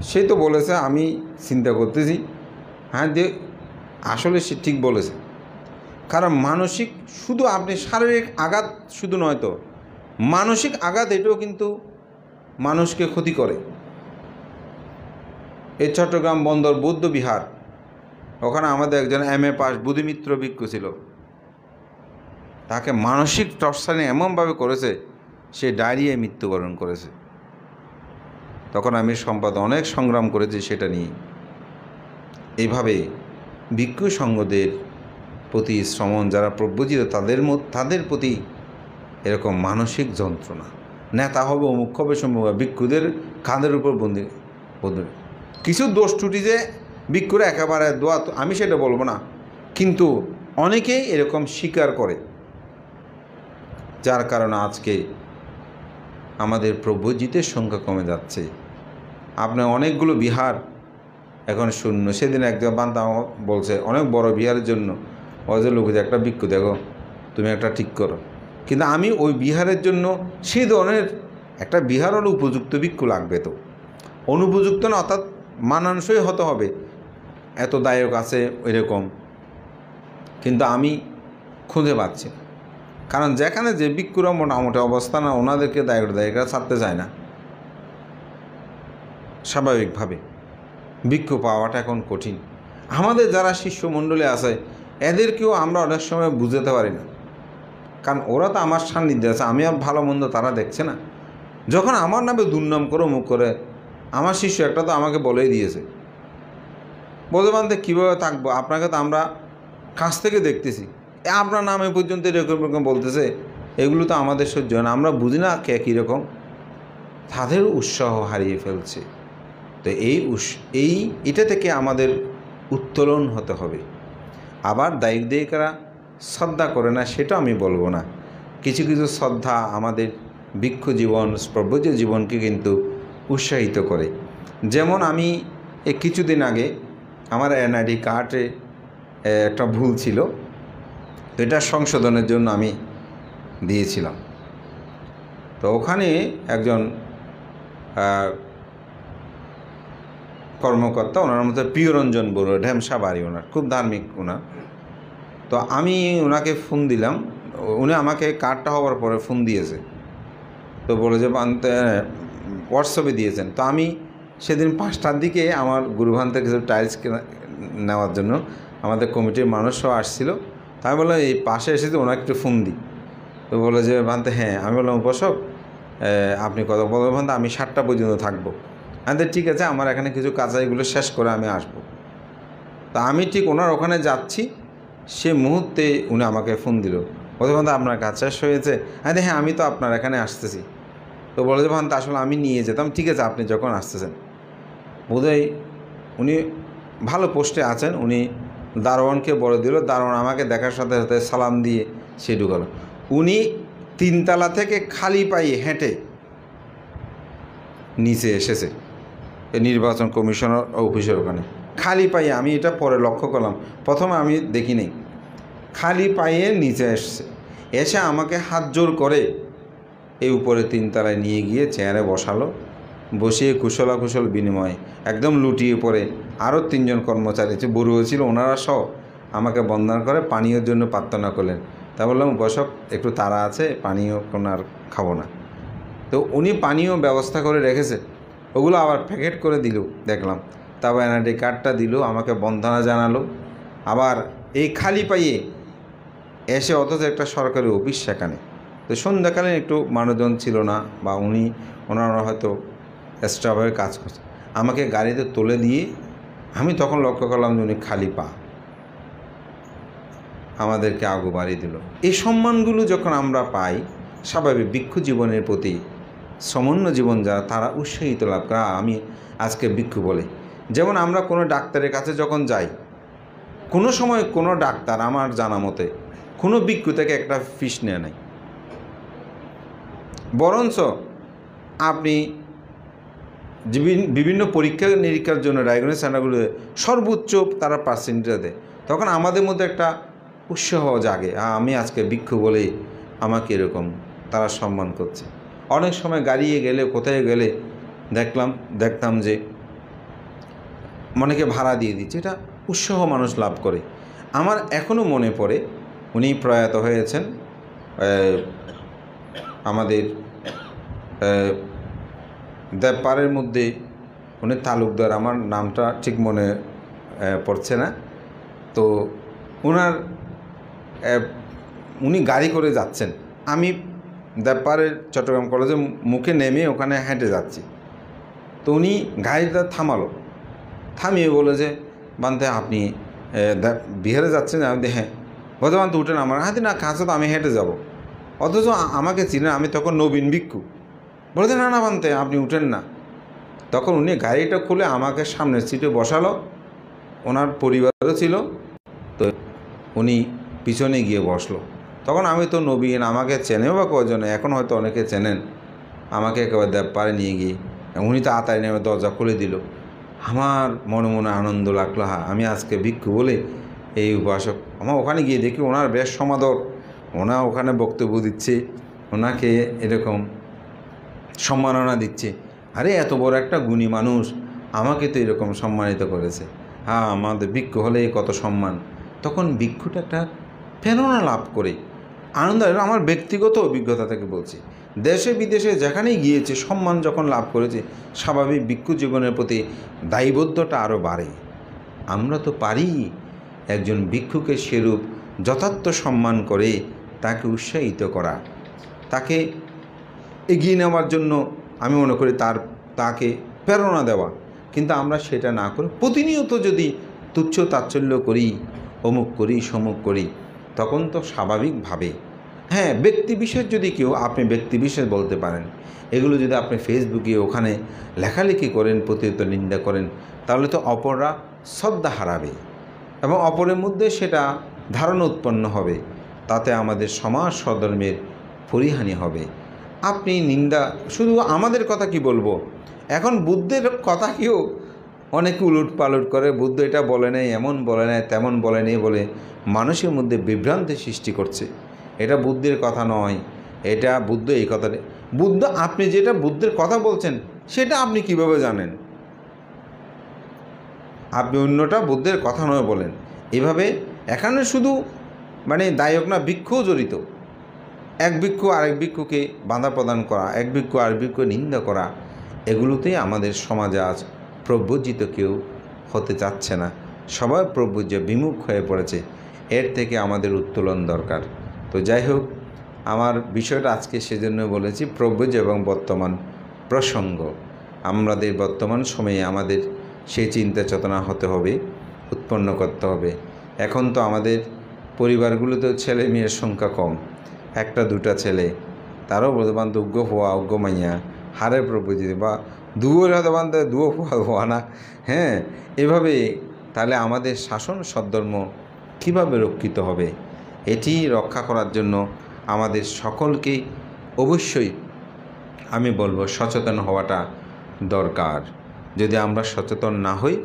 সেই তো বলেছে, আমি চিন্তা করতেছি হ্যাঁ আসলে সে ঠিক বলেছে। কারণ মানসিক, শুধু আপনি শারীরিক আঘাত শুধু নয় তো, মানসিক আঘাত এটাও কিন্তু মানুষকে ক্ষতি করে। এই চট্টগ্রাম বন্দর বৌদ্ধ বিহার, ওখানে আমাদের একজন MA পাস বুদ্ধিমিত্র ভিক্ষু ছিল, তাকে মানসিক টর্চারে এমনভাবে করেছে সে ডায়রিয়ায় মৃত্যুবরণ করেছে। তখন আমি অনেক সংগ্রাম করেছি সেটা নিয়ে। এইভাবে ভিক্ষু সঙ্গদের প্রতি শ্রমণ যারা প্রব্রজিত তাদের প্রতি এরকম মানসিক যন্ত্রণা, নেতা হবে অমুক হবে সম্ভব, ভিক্ষুদের কাঁধের উপর বন্দি। কিছু দোষ ত্রুটি যে ভিক্ষুরা একেবারে দোয়া, আমি সেটা বলবো না, কিন্তু অনেকেই এরকম স্বীকার করে, যার কারণে আজকে আমাদের প্রব্রজিতের সংখ্যা কমে যাচ্ছে। আপনার অনেকগুলো বিহার এখন শূন্য। সেদিন একজন বান্দা বলছে অনেক বড় বিহারের জন্য ওদের লোকদের একটা ভিক্ষু দেখো তুমি একটা ঠিক করো, কিন্তু আমি ওই বিহারের জন্য সেই ধরনের একটা বিহার হলে উপযুক্ত ভিক্ষু লাগবে, তো অনুপযুক্ত না, অর্থাৎ মানানসই হতে হবে, এত দায়ক আছে এরকম, কিন্তু আমি খুঁজে পাচ্ছি না। কারণ যেখানে যে ভিক্ষুরা মোটামুটি অবস্থা না, ওনাদেরকে দায়করা ছাড়তে চায় না। স্বাভাবিকভাবে ভিক্ষু পাওয়াটা এখন কঠিন। আমাদের যারা শিষ্যমণ্ডলী আছে এদেরকেও আমরা অনেক সময় বুঝাতে পারি না, কারণ ওরা তো আমার সান্নিধ্যে আছে, আমি আর ভালো মন্দ তারা দেখছে না। যখন আমার নামে দুর্নাম করে মুখ করে, আমার শিষ্য একটা তো আমাকে বলেই দিয়েছে, বলতে বানতে কীভাবে থাকবো, আপনাকে তো আমরা কাছ থেকে দেখতেছি, আপনার নামে পর্যন্ত এরকম বলতেছে, এগুলো তো আমাদের সহ্য হয় না, আমরা বুঝি না কে কীরকম। তাদের উৎসাহ হারিয়ে ফেলছে। তো এটা থেকে আমাদের উত্তোলন হতে হবে। আবার দায়িকরা শ্রদ্ধা করে না সেটা আমি বলবো না, কিছু কিছু শ্রদ্ধা আমাদের ভিক্ষু জীবন প্রব্রজ জীবনকে কিন্তু উৎসাহিত করে। যেমন আমি কিছুদিন আগে আমার NID কার্ডে একটা ভুল ছিল, এটা সংশোধনের জন্য আমি দিয়েছিলাম। তো ওখানে একজন কর্মকর্তা, ওনার মধ্যে প্রিয়রঞ্জন বড়ুয়া, ঢেমসা বাড়ি ওনার, খুব ধার্মিক ওনার। তো আমি ওনাকে ফোন দিলাম, উনি আমাকে কার্ডটা হওয়ার পরে ফোন দিয়েছে, তো বলে যে হোয়াটসঅ্যাপে দিয়েছেন। তো আমি সেদিন 5টার দিকে আমার গুরুভান থেকে কিছু টাইলস নেওয়ার জন্য আমাদের কমিটির মানুষও আসছিল, তাই বললাম এই পাশে এসেছে ওনাকে একটু ফোন দিই। তো বলে যে ভান্তে হ্যাঁ, আমি বললাম উপাসক আপনি কথা বলবেন ভান্তে, আমি 7টা পর্যন্ত থাকবো। হ্যাঁ ঠিক আছে, আমার এখানে কিছু কাজ এগুলো শেষ করে আমি আসবো। তা আমি ঠিক ওনার ওখানে যাচ্ছি, সে মুহূর্তে উনি আমাকে ফোন দিল, বলতে ভান্তে আপনার কাজ শেষ হয়েছে? হ্যাঁ আমি তো আপনার এখানে আসতেছি। তো বলে যে ভান্তে আসলে আমি নিয়ে যেতাম, ঠিক আছে আপনি যখন আসতেছেন। বোধহয় উনি ভালো পোস্টে আছেন, উনি দারোয়ানকে বলে দিল, দারোয়ান আমাকে দেখার সাথে সাথে সালাম দিয়ে সে ঢুকালো। উনি 3 তলা থেকে খালি পায়ে হেঁটে নিচে এসেছে নির্বাচন কমিশনার অফিসের ওখানে, খালি পায়ে। আমি এটা পরে লক্ষ্য করলাম, প্রথমে আমি দেখিনি, খালি পায়ে নিচে এসে আমাকে হাত জোর করে এই উপরে 3 তলায় নিয়ে গিয়ে চেয়ারে বসালো, বসিয়ে কুশল বিনিময়ে একদম লুটিয়ে পড়ে আরও 3 জন কর্মচারী বড়ুয়া ছিল, ওনারা সহ আমাকে বন্দনা করে পানীয়র জন্য প্রার্থনা করলেন। তা বললাম বসক একটু তাড়া আছে, পানীয় কোনো আর খাবো না। তো উনি পানীয় ব্যবস্থা করে রেখেছে, ওগুলো আবার প্যাকেট করে দিল দেখলাম। তারপর NID কার্ডটা দিল, আমাকে বন্দনা জানালো। আবার এই খালি পাইয়ে এসে, অথচ একটা সরকারি অফিস সেখানে। তো সন্ধ্যাকালীন একটু মানুষজন ছিল না, বা ওনারা হয়তো এক্সট্রাভাবে কাজ করছে, আমাকে গাড়িতে তুলে দিয়ে আমি তখন লক্ষ্য করলাম যে উনি খালি পা, আমাদেরকে আগু বাড়িয়ে দিল। এই সম্মানগুলো যখন আমরা পাই, স্বাভাবিক ভিক্ষু জীবনের প্রতি সমন্য জীবন যারা, তারা উৎসাহিত লাভ করে। আমি আজকে ভিক্ষু বলে, যেমন আমরা কোনো ডাক্তারের কাছে যখন যাই, কোনো সময় কোনো ডাক্তার আমার জানা মতে কোনো ভিক্ষু থেকে একটা ফিস নেয় নাই, বরঞ্চ আপনি বিভিন্ন পরীক্ষা নিরীক্ষার জন্য ডায়াগনোসিস সেন্টারগুলো সর্বোচ্চ তারা পার্সেন্টেজ দেয়। তখন আমাদের মধ্যে একটা উৎসাহ জাগে, আমি আজকে ভিক্ষু বলেই আমাকে এরকম তারা সম্মান করছে। অনেক সময় গাড়িয়ে গেলে, কোথায় গেলে দেখতাম যে অনেকে ভাড়া দিয়ে দিচ্ছে, এটা উৎসাহ মানুষ লাভ করে। আমার এখনও মনে পড়ে, উনি প্রয়াত হয়েছেন আমাদের দেবপাড়ের মধ্যে, উনি তালুকদার, আমার নামটা ঠিক মনে পড়ছে না। তো উনি গাড়ি করে যাচ্ছেন, আমি দেবপাড়ের চট্টগ্রাম কলেজের মুখে নেমে ওখানে হেঁটে যাচ্ছি। তো উনি গাড়িটা থামিয়ে বলে যে, বানতে আপনি বিহারে যাচ্ছেন? আমি হ্যাঁ। বলতে বানতে উঠেন আমার হাতে, না কাছে তো আমি হেঁটে যাব। অথচ আমাকে চিনেন, আমি তখন নবীন ভিক্ষু। বলতে না না বানতে আপনি উঠেন না। তখন উনি গাড়িটা খুলে আমাকে সামনের সিটে বসালো, ওনার পরিবারও ছিল। তো উনি পিছনে গিয়ে বসলো। তখন আমি তো নবীন, আমাকে চেনেও বা কজনে, এখন হয়তো অনেকে চেনেন। আমাকে একেবারে দেবপাড়ে নিয়ে গিয়ে উনি তো আতায় নেমে দরজা খুলে দিল। আমার মনে মনে আনন্দ লাগলো, হ্যাঁ আমি আজকে ভিক্ষু বলে এই উপাসক। আমার ওখানে গিয়ে দেখি ওনার বেশ সমাদর, ওনা ওখানে বক্তব্য দিচ্ছে, ওনাকে এরকম সম্মাননা দিচ্ছে। আরে এত বড় একটা গুণী মানুষ আমাকে তো এরকম সম্মানিত করেছে, হ্যাঁ আমাদের ভিক্ষু হলে কত সম্মান। তখন ভিক্ষুটা একটা প্রেরণা লাভ করে আনন্দ। আমার ব্যক্তিগত অভিজ্ঞতা থেকে বলছি, দেশে বিদেশে যেখানেই গিয়েছে সম্মান যখন লাভ করেছে, স্বাভাবিক ভিক্ষু জীবনের প্রতি দায়বদ্ধতা আরও বাড়ে। আমরা তো পারি একজন ভিক্ষুকে সেরূপ যথার্থ সম্মান করে তাকে উৎসাহিত করা, তাকে এগিয়ে নেওয়ার জন্য আমি মনে করি তাকে প্রেরণা দেওয়া। কিন্তু আমরা সেটা না করে প্রতিনিয়ত যদি তুচ্ছ তাচ্ছল্য করি, অমুক করি সমুক করি, তখন তো স্বাভাবিকভাবে, হ্যাঁ ব্যক্তিবিশেষ যদি কেউ, আপনি ব্যক্তিবিশেষ বলতে পারেন, এগুলো যদি আপনি ফেসবুকে ওখানে লেখালেখি করেন, প্রতিনিয়ত নিন্দা করেন, তাহলে তো অপররা শ্রদ্ধা হারাবে এবং অপরের মধ্যে সেটা ধারণা উৎপন্ন হবে, তাতে আমাদের সমাজ সধর্মের পরিহানি হবে। আপনি নিন্দা, শুধু আমাদের কথা কি বলবো, এখন বুদ্ধের কথা কেউ অনেকে উলট পালট করে, বুদ্ধ এটা বলে নেই, এমন বলে নেই, তেমন বলে নেই বলে মানুষের মধ্যে বিভ্রান্তি সৃষ্টি করছে। এটা বুদ্ধের কথা নয়, এটা বুদ্ধ এই কথা নেই। বুদ্ধ, আপনি যেটা বুদ্ধের কথা বলছেন সেটা আপনি কিভাবে জানেন? আপনি অন্যটা বুদ্ধের কথা নয় বলেন। এভাবে এখানে শুধু দায়ক না, ভিক্ষুও জড়িত। এক ভিক্ষু আরেক ভিক্ষুকে বাধা প্রদান করা, এক ভিক্ষু আরেক ভিক্ষুকে নিন্দা করা, এগুলোতেই আমাদের সমাজে আজ প্রব্রজিত কেউ হতে চাচ্ছে না। সবাই প্রব্রজ্য বিমুখ হয়ে পড়েছে। এর থেকে আমাদের উত্তোলন দরকার। তো যাই হোক, আমার বিষয়টা আজকে সেজন্য বলেছি প্রব্রজ্য এবং বর্তমান প্রসঙ্গ। আমাদের বর্তমান সময়ে আমাদের সেই চিন্তা চেতনা হতে হবে, উৎপন্ন করতে হবে। এখন তো আমাদের পরিবারগুলোতে ছেলে মেয়ের সংখ্যা কম, একটা দুটা ছেলে, তারও বর্তমান উগ্র হওয়া উগ্র মাইয়া হারে প্রব্রজিত বা দুয়োর হয়তো বান্ধব দুয়ো হওয়া না, হ্যাঁ এভাবে। তাহলে আমাদের শাসন সদ্ধর্ম কীভাবে রক্ষিত হবে? এটি রক্ষা করার জন্য আমাদের সকলকেই অবশ্যই আমি বলবো সচেতন হওয়াটা দরকার। যদি আমরা সচেতন না হই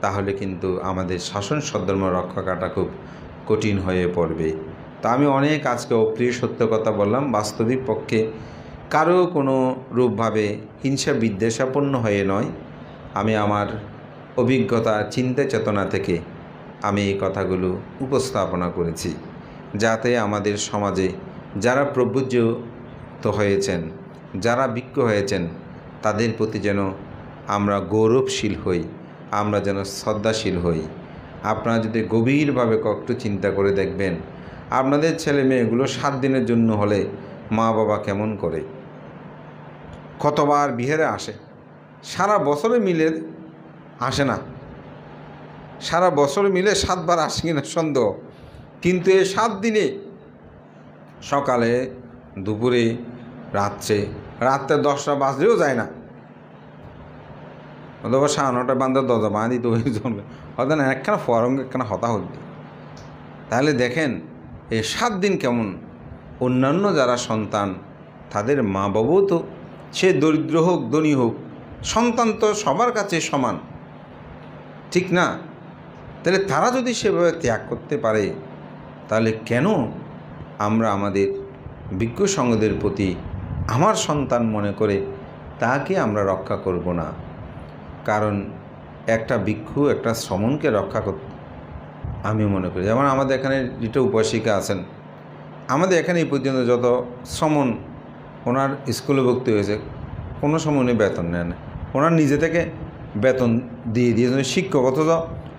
তাহলে কিন্তু আমাদের শাসন সদ্ধর্ম রক্ষা করাটা খুব কঠিন হয়ে পড়বে। তা আমি অনেক আজকে অপ্রিয় সত্য কথা বললাম। বাস্তবিক পক্ষে কারো কোনো রূপভাবে হিংসা বিদ্বেষাপন্ন হয়ে নয়, আমি আমার অভিজ্ঞতা চিন্তা চেতনা থেকে আমি এই কথাগুলো উপস্থাপনা করেছি, যাতে আমাদের সমাজে যারা প্রব্রজিত হয়েছেন, যারা ভিক্ষু হয়েছেন, তাদের প্রতি যেন আমরা গৌরবশীল হই, আমরা যেন শ্রদ্ধাশীল হই। আপনারা যদি গভীরভাবে একটু চিন্তা করে দেখবেন, আপনাদের ছেলে মেয়েগুলো 7 দিনের জন্য হলে মা বাবা কেমন করে, কতবার বিহারে আসে, সারা বছরে মিলে আসে না, সারা বছর মিলে 7 বার আসে কিনা সন্দেহ। কিন্তু এই 7 দিনে সকালে, দুপুরে, রাত্রে 10টা বাজলেও যায় না, অথবা 9:30 বান্ধব দরজা বাঁধি তো হয়তো না, একখানা ফরঙ্গ একখানা হতাহত। তাহলে দেখেন এই 7 দিন কেমন। অন্যান্য যারা সন্তান, তাদের মা বাবাও তো, সে দরিদ্র হোক ধনী হোক, সন্তান তো সবার কাছে সমান, ঠিক না? তাহলে তারা যদি সেভাবে ত্যাগ করতে পারে, তাহলে কেন আমরা আমাদের ভিক্ষু সঙ্গদের প্রতি আমার সন্তান মনে করে তাকে আমরা রক্ষা করব না? কারণ একটা ভিক্ষু একটা শ্রমণকে রক্ষা আমি মনে করি। যেমন আমাদের এখানে যেটা উপাসিকা আছেন, আমাদের এখানে এই পর্যন্ত যত সমন ওনার স্কুলে ভর্তি হয়েছে, কোনো সময় উনি বেতন নেন না। ওনার নিজে থেকে বেতন দিয়ে দিয়েছেন শিক্ষক, অথচ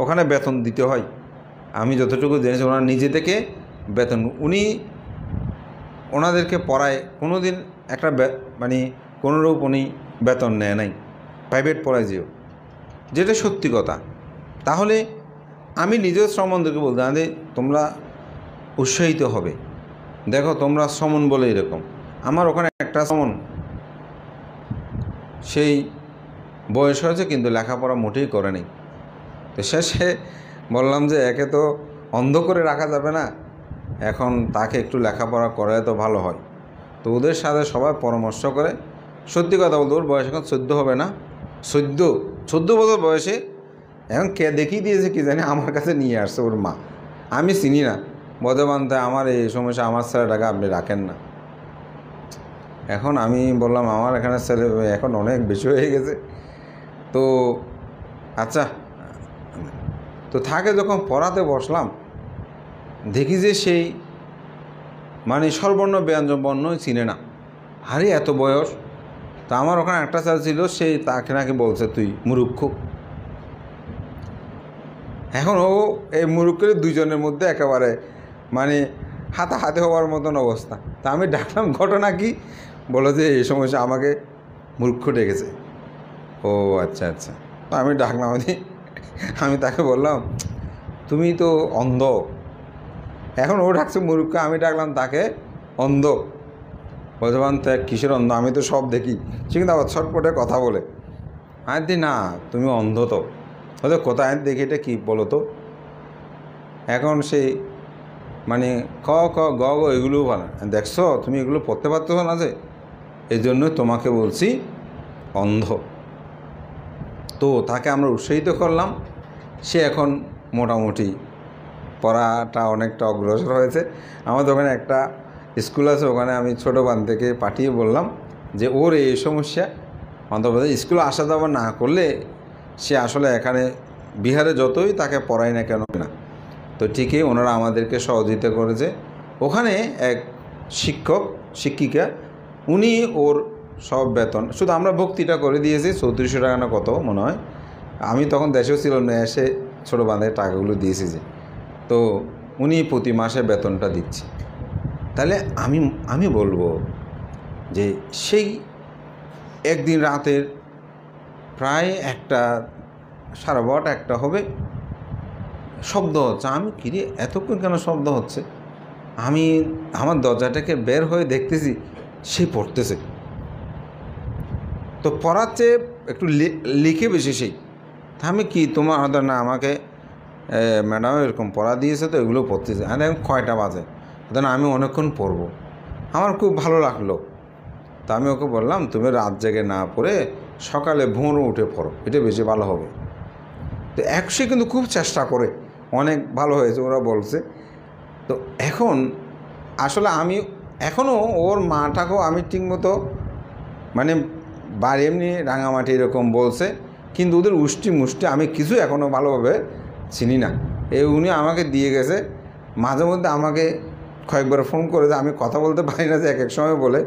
ওখানে বেতন দিতে হয়। আমি যতটুকু জেনেছি ওনার নিজে থেকে বেতন, উনি ওনাদেরকে পড়ায় কোনো দিন একটা মানে কোনোরূপ উনি বেতন নেয় নাই, প্রাইভেট পড়ায় যেও, যেটা সত্যি কথা। তাহলে আমি নিজের সম্বন্ধকে বলতে যে তোমরা উৎসাহিত হবে। দেখো তোমরা সমন বলে এরকম, আমার ওখানে একটা সমন সেই বয়স হয়েছে কিন্তু লেখাপড়া মোটেই করে নেই। তো শেষে বললাম যে একে তো অন্ধ করে রাখা যাবে না, এখন তাকে একটু লেখাপড়া করে তো ভালো হয়। তো ওদের সাথে সবাই পরামর্শ করে, সত্যি কথা বলতে ওর বয়স এখন 14 হবে না, 14 বছর বয়সে এখন কে দেখিয়ে দিয়েছে কি জানি, আমার কাছে নিয়ে আসছে ওর মা। আমি চিনি না, বদবান্তে আমার এই সমস্যা, আমার ছেলেটাকে আপনি রাখেন না। এখন আমি বললাম আমার এখানে ছেলে এখন অনেক বেশি হয়ে গেছে, তো আচ্ছা। তো তাকে যখন পড়াতে বসলাম, দেখি যে সেই মানে স্বরবর্ণ ব্যঞ্জন বর্ণই চিনে না। আরে এত বয়স! তা আমার ওখানে একটা ছেলে ছিল, সেই তাকে নাকি বলছে তুই মূর্খ। এখন ও এই মূর্খের দুজনের মধ্যে একেবারে মানে হাতাহাতি হওয়ার মতন অবস্থা। তা আমি ডাকলাম, ঘটনা কি? বলো যে এই সমস্যা আমাকে মূর্খ ডেকেছে। ও আচ্ছা আচ্ছা। তো আমি ডাকলাম, আমি তাকে বললাম তুমি তো অন্ধ। এখন ও ডাকছে মূর্খ, আমি ডাকলাম তাকে অন্ধ। বলছেন তা কিসের অন্ধ, আমি তো সব দেখি। সে কিন্তু আবার ছটপটে কথা বলে। আমি না তুমি অন্ধ তো, হয়তো কোথায় দেখি এটা কী বলো তো। এখন সেই মানে ক ক গ গ এগুলোও ভালো, দেখছো তুমি এগুলো পড়তে পারতো না, যে এই জন্যই তোমাকে বলছি অন্ধ। তো তাকে আমরা উৎসাহিত করলাম, সে এখন মোটামুটি পড়াটা অনেকটা অগ্রসর হয়েছে। আমাদের ওখানে একটা স্কুল আছে, ওখানে আমি ছোটো বান থেকে পাঠিয়ে বললাম যে ওর এই সমস্যা, অন্তত স্কুলে আসা যাওয়া না করলে সে আসলে এখানে বিহারে যতই তাকে পড়ায় না কেন না। তো ঠিকই ওনারা আমাদেরকে সহযোগিতা করেছে। ওখানে এক শিক্ষক শিক্ষিকা, উনি ওর সব বেতন, শুধু আমরা ভক্তিটা করে দিয়েছি 3400 টাকা না কত মনে হয়। আমি তখন দেশেও ছিলাম না, এসে ছোটো বান্ধবের টাকাগুলো দিয়েছি যে, তো উনি প্রতি মাসে বেতনটা দিচ্ছে। তাহলে আমি বলবো যে সেই একদিন রাতের প্রায় 1:30 হবে, শব্দ হচ্ছে। আমি কিরে এতক্ষণ কেন শব্দ হচ্ছে? আমি আমার দরজাটাকে বের হয়ে দেখতেছি সে পড়তেছে। তো পড়াচ্ছে একটু লিখে বেশি সেই। তা আমি কি তোমার হয়তো না, আমাকে ম্যাডাম এরকম পড়া দিয়েছে তো এগুলো পড়তেছে। আর এখন কয়টা বাজে? না আমি অনেকক্ষণ পড়বো। আমার খুব ভালো লাগলো। তা আমি ওকে বললাম তুমি রাত জেগে না পড়ে সকালে ভোর উঠে পড়ো, এটা বেশি ভালো হবে। তো সে কিন্তু খুব চেষ্টা করে, অনেক ভালো হয়েছে ওরা বলছে। তো এখন আসলে আমি এখনও ওর মাটাকেও আমি ঠিকমতো মানে বাড়ি এমনি রাঙামাটি এরকম বলছে, কিন্তু ওদের মুষ্টি আমি কিছু এখনও ভালোভাবে চিনি না। উনি আমাকে দিয়ে গেছে, মাঝে মধ্যে আমাকে কয়েকবার ফোন করেছে, আমি কথা বলতে পারি না যে এক এক সময় বলে।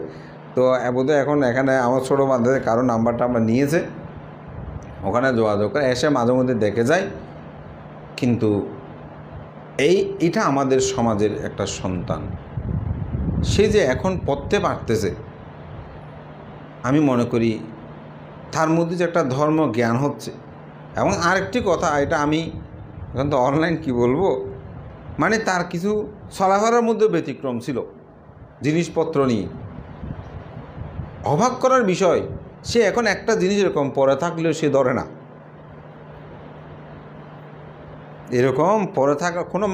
তো বোধহয় এখন এখানে আমার ছোটো বান্ধবের কারো নাম্বারটা আমরা নিয়েছে, ওখানে যোগাযোগ করে এসে মাঝে মধ্যে দেখে যায়। কিন্তু এটা আমাদের সমাজের একটা সন্তান, সে যে এখন পড়তে পারতেছে, আমি মনে করি তার মধ্যে যে একটা ধর্ম জ্ঞান হচ্ছে। এবং আরেকটি কথা, এটা আমি এখন তো অনলাইন কি বলবো, মানে তার কিছু চলাফেরার মধ্যে ব্যতিক্রম ছিল জিনিসপত্র নিয়ে। অবাক করার বিষয়, সে এখন একটা জিনিস এরকম পরে থাকলেও সে ধরে না। এরকম পরে থাকা কোনো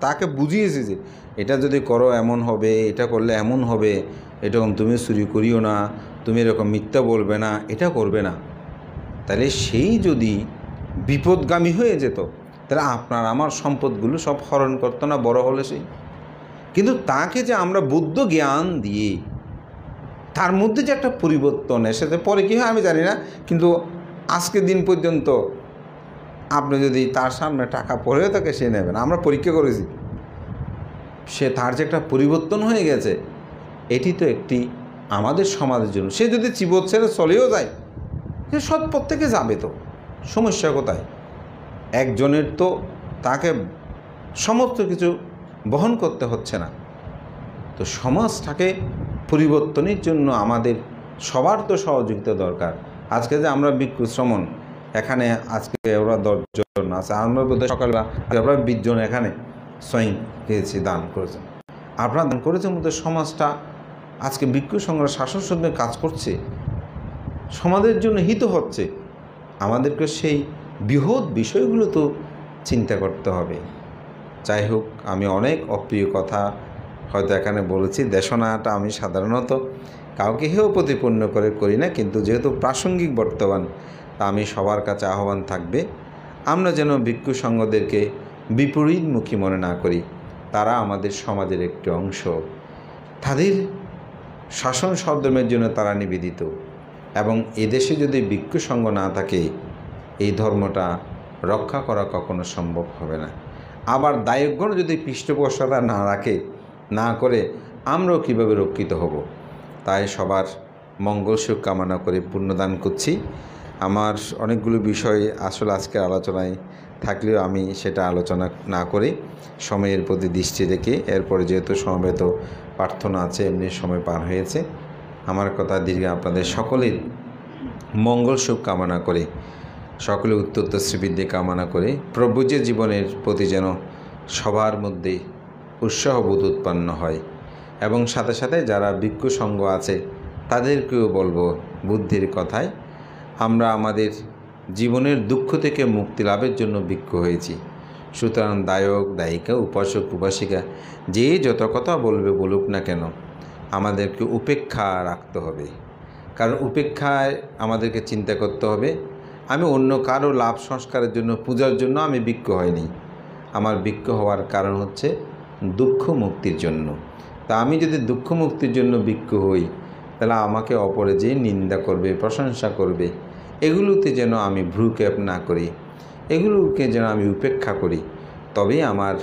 তাকে বুঝিয়েছে যে এটা যদি করো এমন হবে, এটা করলে এমন হবে, এরকম তুমি চুরি করিও না, তুমি এরকম মিথ্যা বলবে না, এটা করবে না। তাহলে সেই যদি বিপদগামী হয়ে যেত, তাহলে আপনার আমার সম্পদগুলো সব হরণ করতো না বড় হলে সেই। কিন্তু তাকে যে আমরা বুদ্ধ জ্ঞান দিয়ে তার মধ্যে যে একটা পরিবর্তন এসেছে, পরে কী হয় আমি জানি না, কিন্তু আজকে দিন পর্যন্ত আপনি যদি তার সামনে টাকা পড়েও থাকে সে নেবেন। আমরা পরীক্ষা করেছি, সে তার যে একটা পরিবর্তন হয়ে গেছে, এটি তো একটি আমাদের সমাজের জন্য। সে যদি চিবত ছেড়ে চলেও যায়, সে সৎ পথ থেকে যাবে, তো সমস্যা কোথায়? একজনের তো তাকে সমস্ত কিছু বহন করতে হচ্ছে না। তো সমাজটাকে পরিবর্তনের জন্য আমাদের সবার তো সহযোগিতা দরকার। আজকে যে আমরা ভিক্ষু শ্রমণ এখানে, আজকে ওরা 10 জন আছে, আমরা বোধহয় সকালবেলা আমরা 20 জন এখানে সহিং খেয়েছি, দান করেছেন। আপনারা দান করেছেন মধ্যে সমাজটা আজকে ভিক্ষু সংঘের শাসন সঙ্গে কাজ করছে, সমাজের জন্য হিত হচ্ছে। আমাদেরকে সেই বৃহৎ বিষয়গুলো তো চিন্তা করতে হবে। যাই হোক, আমি অনেক অপ্রিয় কথা হয়তো এখানে বলেছি। দেশনাটা আমি সাধারণত কাউকে হেয় প্রতিপন্ন করে করি না, কিন্তু যেহেতু প্রাসঙ্গিক বর্তমান, তা আমি সবার কাছে আহ্বান থাকবে, আমরা যেন ভিক্ষু সংঘদেরকে বিপরীতমুখী মনে না করি। তারা আমাদের সমাজের একটি অংশ, তাদের শাসন সদ্ধর্মের জন্য তারা নিবেদিত। এবং এদেশে যদি ভিক্ষু সংঘ না থাকে, এই ধর্মটা রক্ষা করা কখনো সম্ভব হবে না। আবার দায়কগণ যদি পৃষ্ঠপোষকতা না করে আমরাও কীভাবে রক্ষিত হব? তাই সবার মঙ্গল সুখ কামনা করে পুণ্যদান করছি। আমার অনেকগুলো বিষয় আসলে আজকের আলোচনায় থাকলেও আমি সেটা আলোচনা না করে সময়ের প্রতি দৃষ্টি রেখে, এরপরে যেহেতু সমবেত প্রার্থনা আছে, এমনি সময় পার হয়েছে, আমার কথা দীর্ঘ আপনাদের সকলের মঙ্গল সুখ কামনা করে, সকলে উত্তর শ্রীবৃদ্ধি কামনা করে, প্রভু যে জীবনের প্রতি যেন সবার মধ্যে উৎসাহবোধ উৎপন্ন হয়। এবং সাথে সাথে যারা ভিক্ষু সংঘ আছে তাদেরকেও বলবো, বুদ্ধির কথায় আমরা আমাদের জীবনের দুঃখ থেকে মুক্তি লাভের জন্য ভিক্ষু হয়েছি। সুতরাং দায়ক, দায়িকা, উপাসক, উপাসিকা যে যত কথা বলবে বলুক না কেন, আমাদেরকে উপেক্ষা রাখতে হবে। কারণ উপেক্ষায় আমাদেরকে চিন্তা করতে হবে, আমি অন্য কারো লাভ সংস্কারের জন্য, পূজার জন্য আমি ভিক্ষু হয়নি। আমার ভিক্ষু হওয়ার কারণ হচ্ছে দুঃখ মুক্তির জন্য। তা আমি যদি দুঃখ মুক্তির জন্য ভিক্ষু হই, তাহলে আমাকে অপরে যে নিন্দা করবে, প্রশংসা করবে, এগুলোতে যেন আমি ভ্রুক্ষেপ না করি, এগুলোকে যেন আমি উপেক্ষা করি। তবেই আমার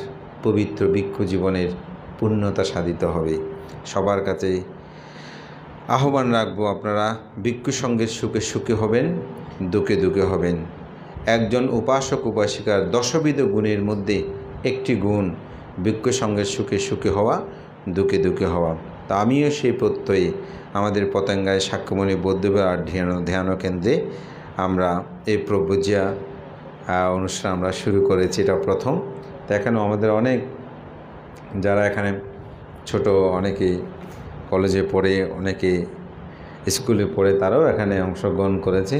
পবিত্র ভিক্ষু জীবনের পূর্ণতা সাধিত হবে। সবার কাছে আহ্বান রাখবো, আপনারা ভিক্ষু সংঘের সুখে সুখে হবেন, দুঃখে দুঃখে হবেন। একজন উপাসক উপাসিকার 10বিধ গুণের মধ্যে একটি গুণ ভিক্ষু সংঘের সুখে সুখে হওয়া, দুঃখে দুঃখে হওয়া। তা আমিও সেই প্রত্যয়ে আমাদের পতেঙ্গায় সাক্ষ্যমণি বৌদ্ধবিহার ধ্যান কেন্দ্রে আমরা এই প্রভুজিয়া অনুষ্ঠান আমরা শুরু করেছি। এটা প্রথম। তো এখানেও আমাদের অনেক যারা এখানে ছোট, অনেকেই কলেজে পড়ে, অনেকে স্কুলে পড়ে, তারাও এখানে অংশগ্রহণ করেছে।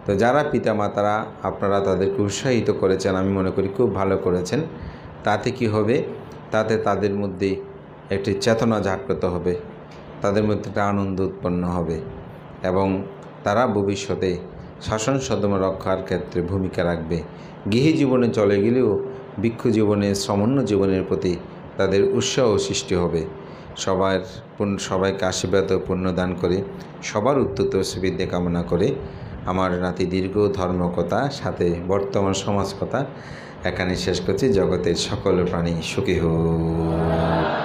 তো যারা পিতামাতারা আপনারা তাদেরকে উৎসাহিত করেছেন, আমি মনে করি খুব ভালো করেছেন। তাতে কি হবে? তাতে তাদের মধ্যে একটি চেতনা জাগ্রত হবে, তাদের মধ্যে একটা আনন্দ উৎপন্ন হবে এবং তারা ভবিষ্যতে শাসন সদ্ধর্ম রক্ষার ক্ষেত্রে ভূমিকা রাখবে। গৃহী জীবনে চলে গেলেও ভিক্ষু জীবনে, সমন্য জীবনের প্রতি তাদের উৎসাহ সৃষ্টি হবে। সবাইকে আশীর্বাদ ও পুণ্যদান করে, সবার উত্তর সুবিধে কামনা করে আমার নাতি দীর্ঘ ধর্মকথা সাথে বর্তমান সমাজ কথা এখানে শেষ করছি। জগতের সকল প্রাণী সুখী হোক।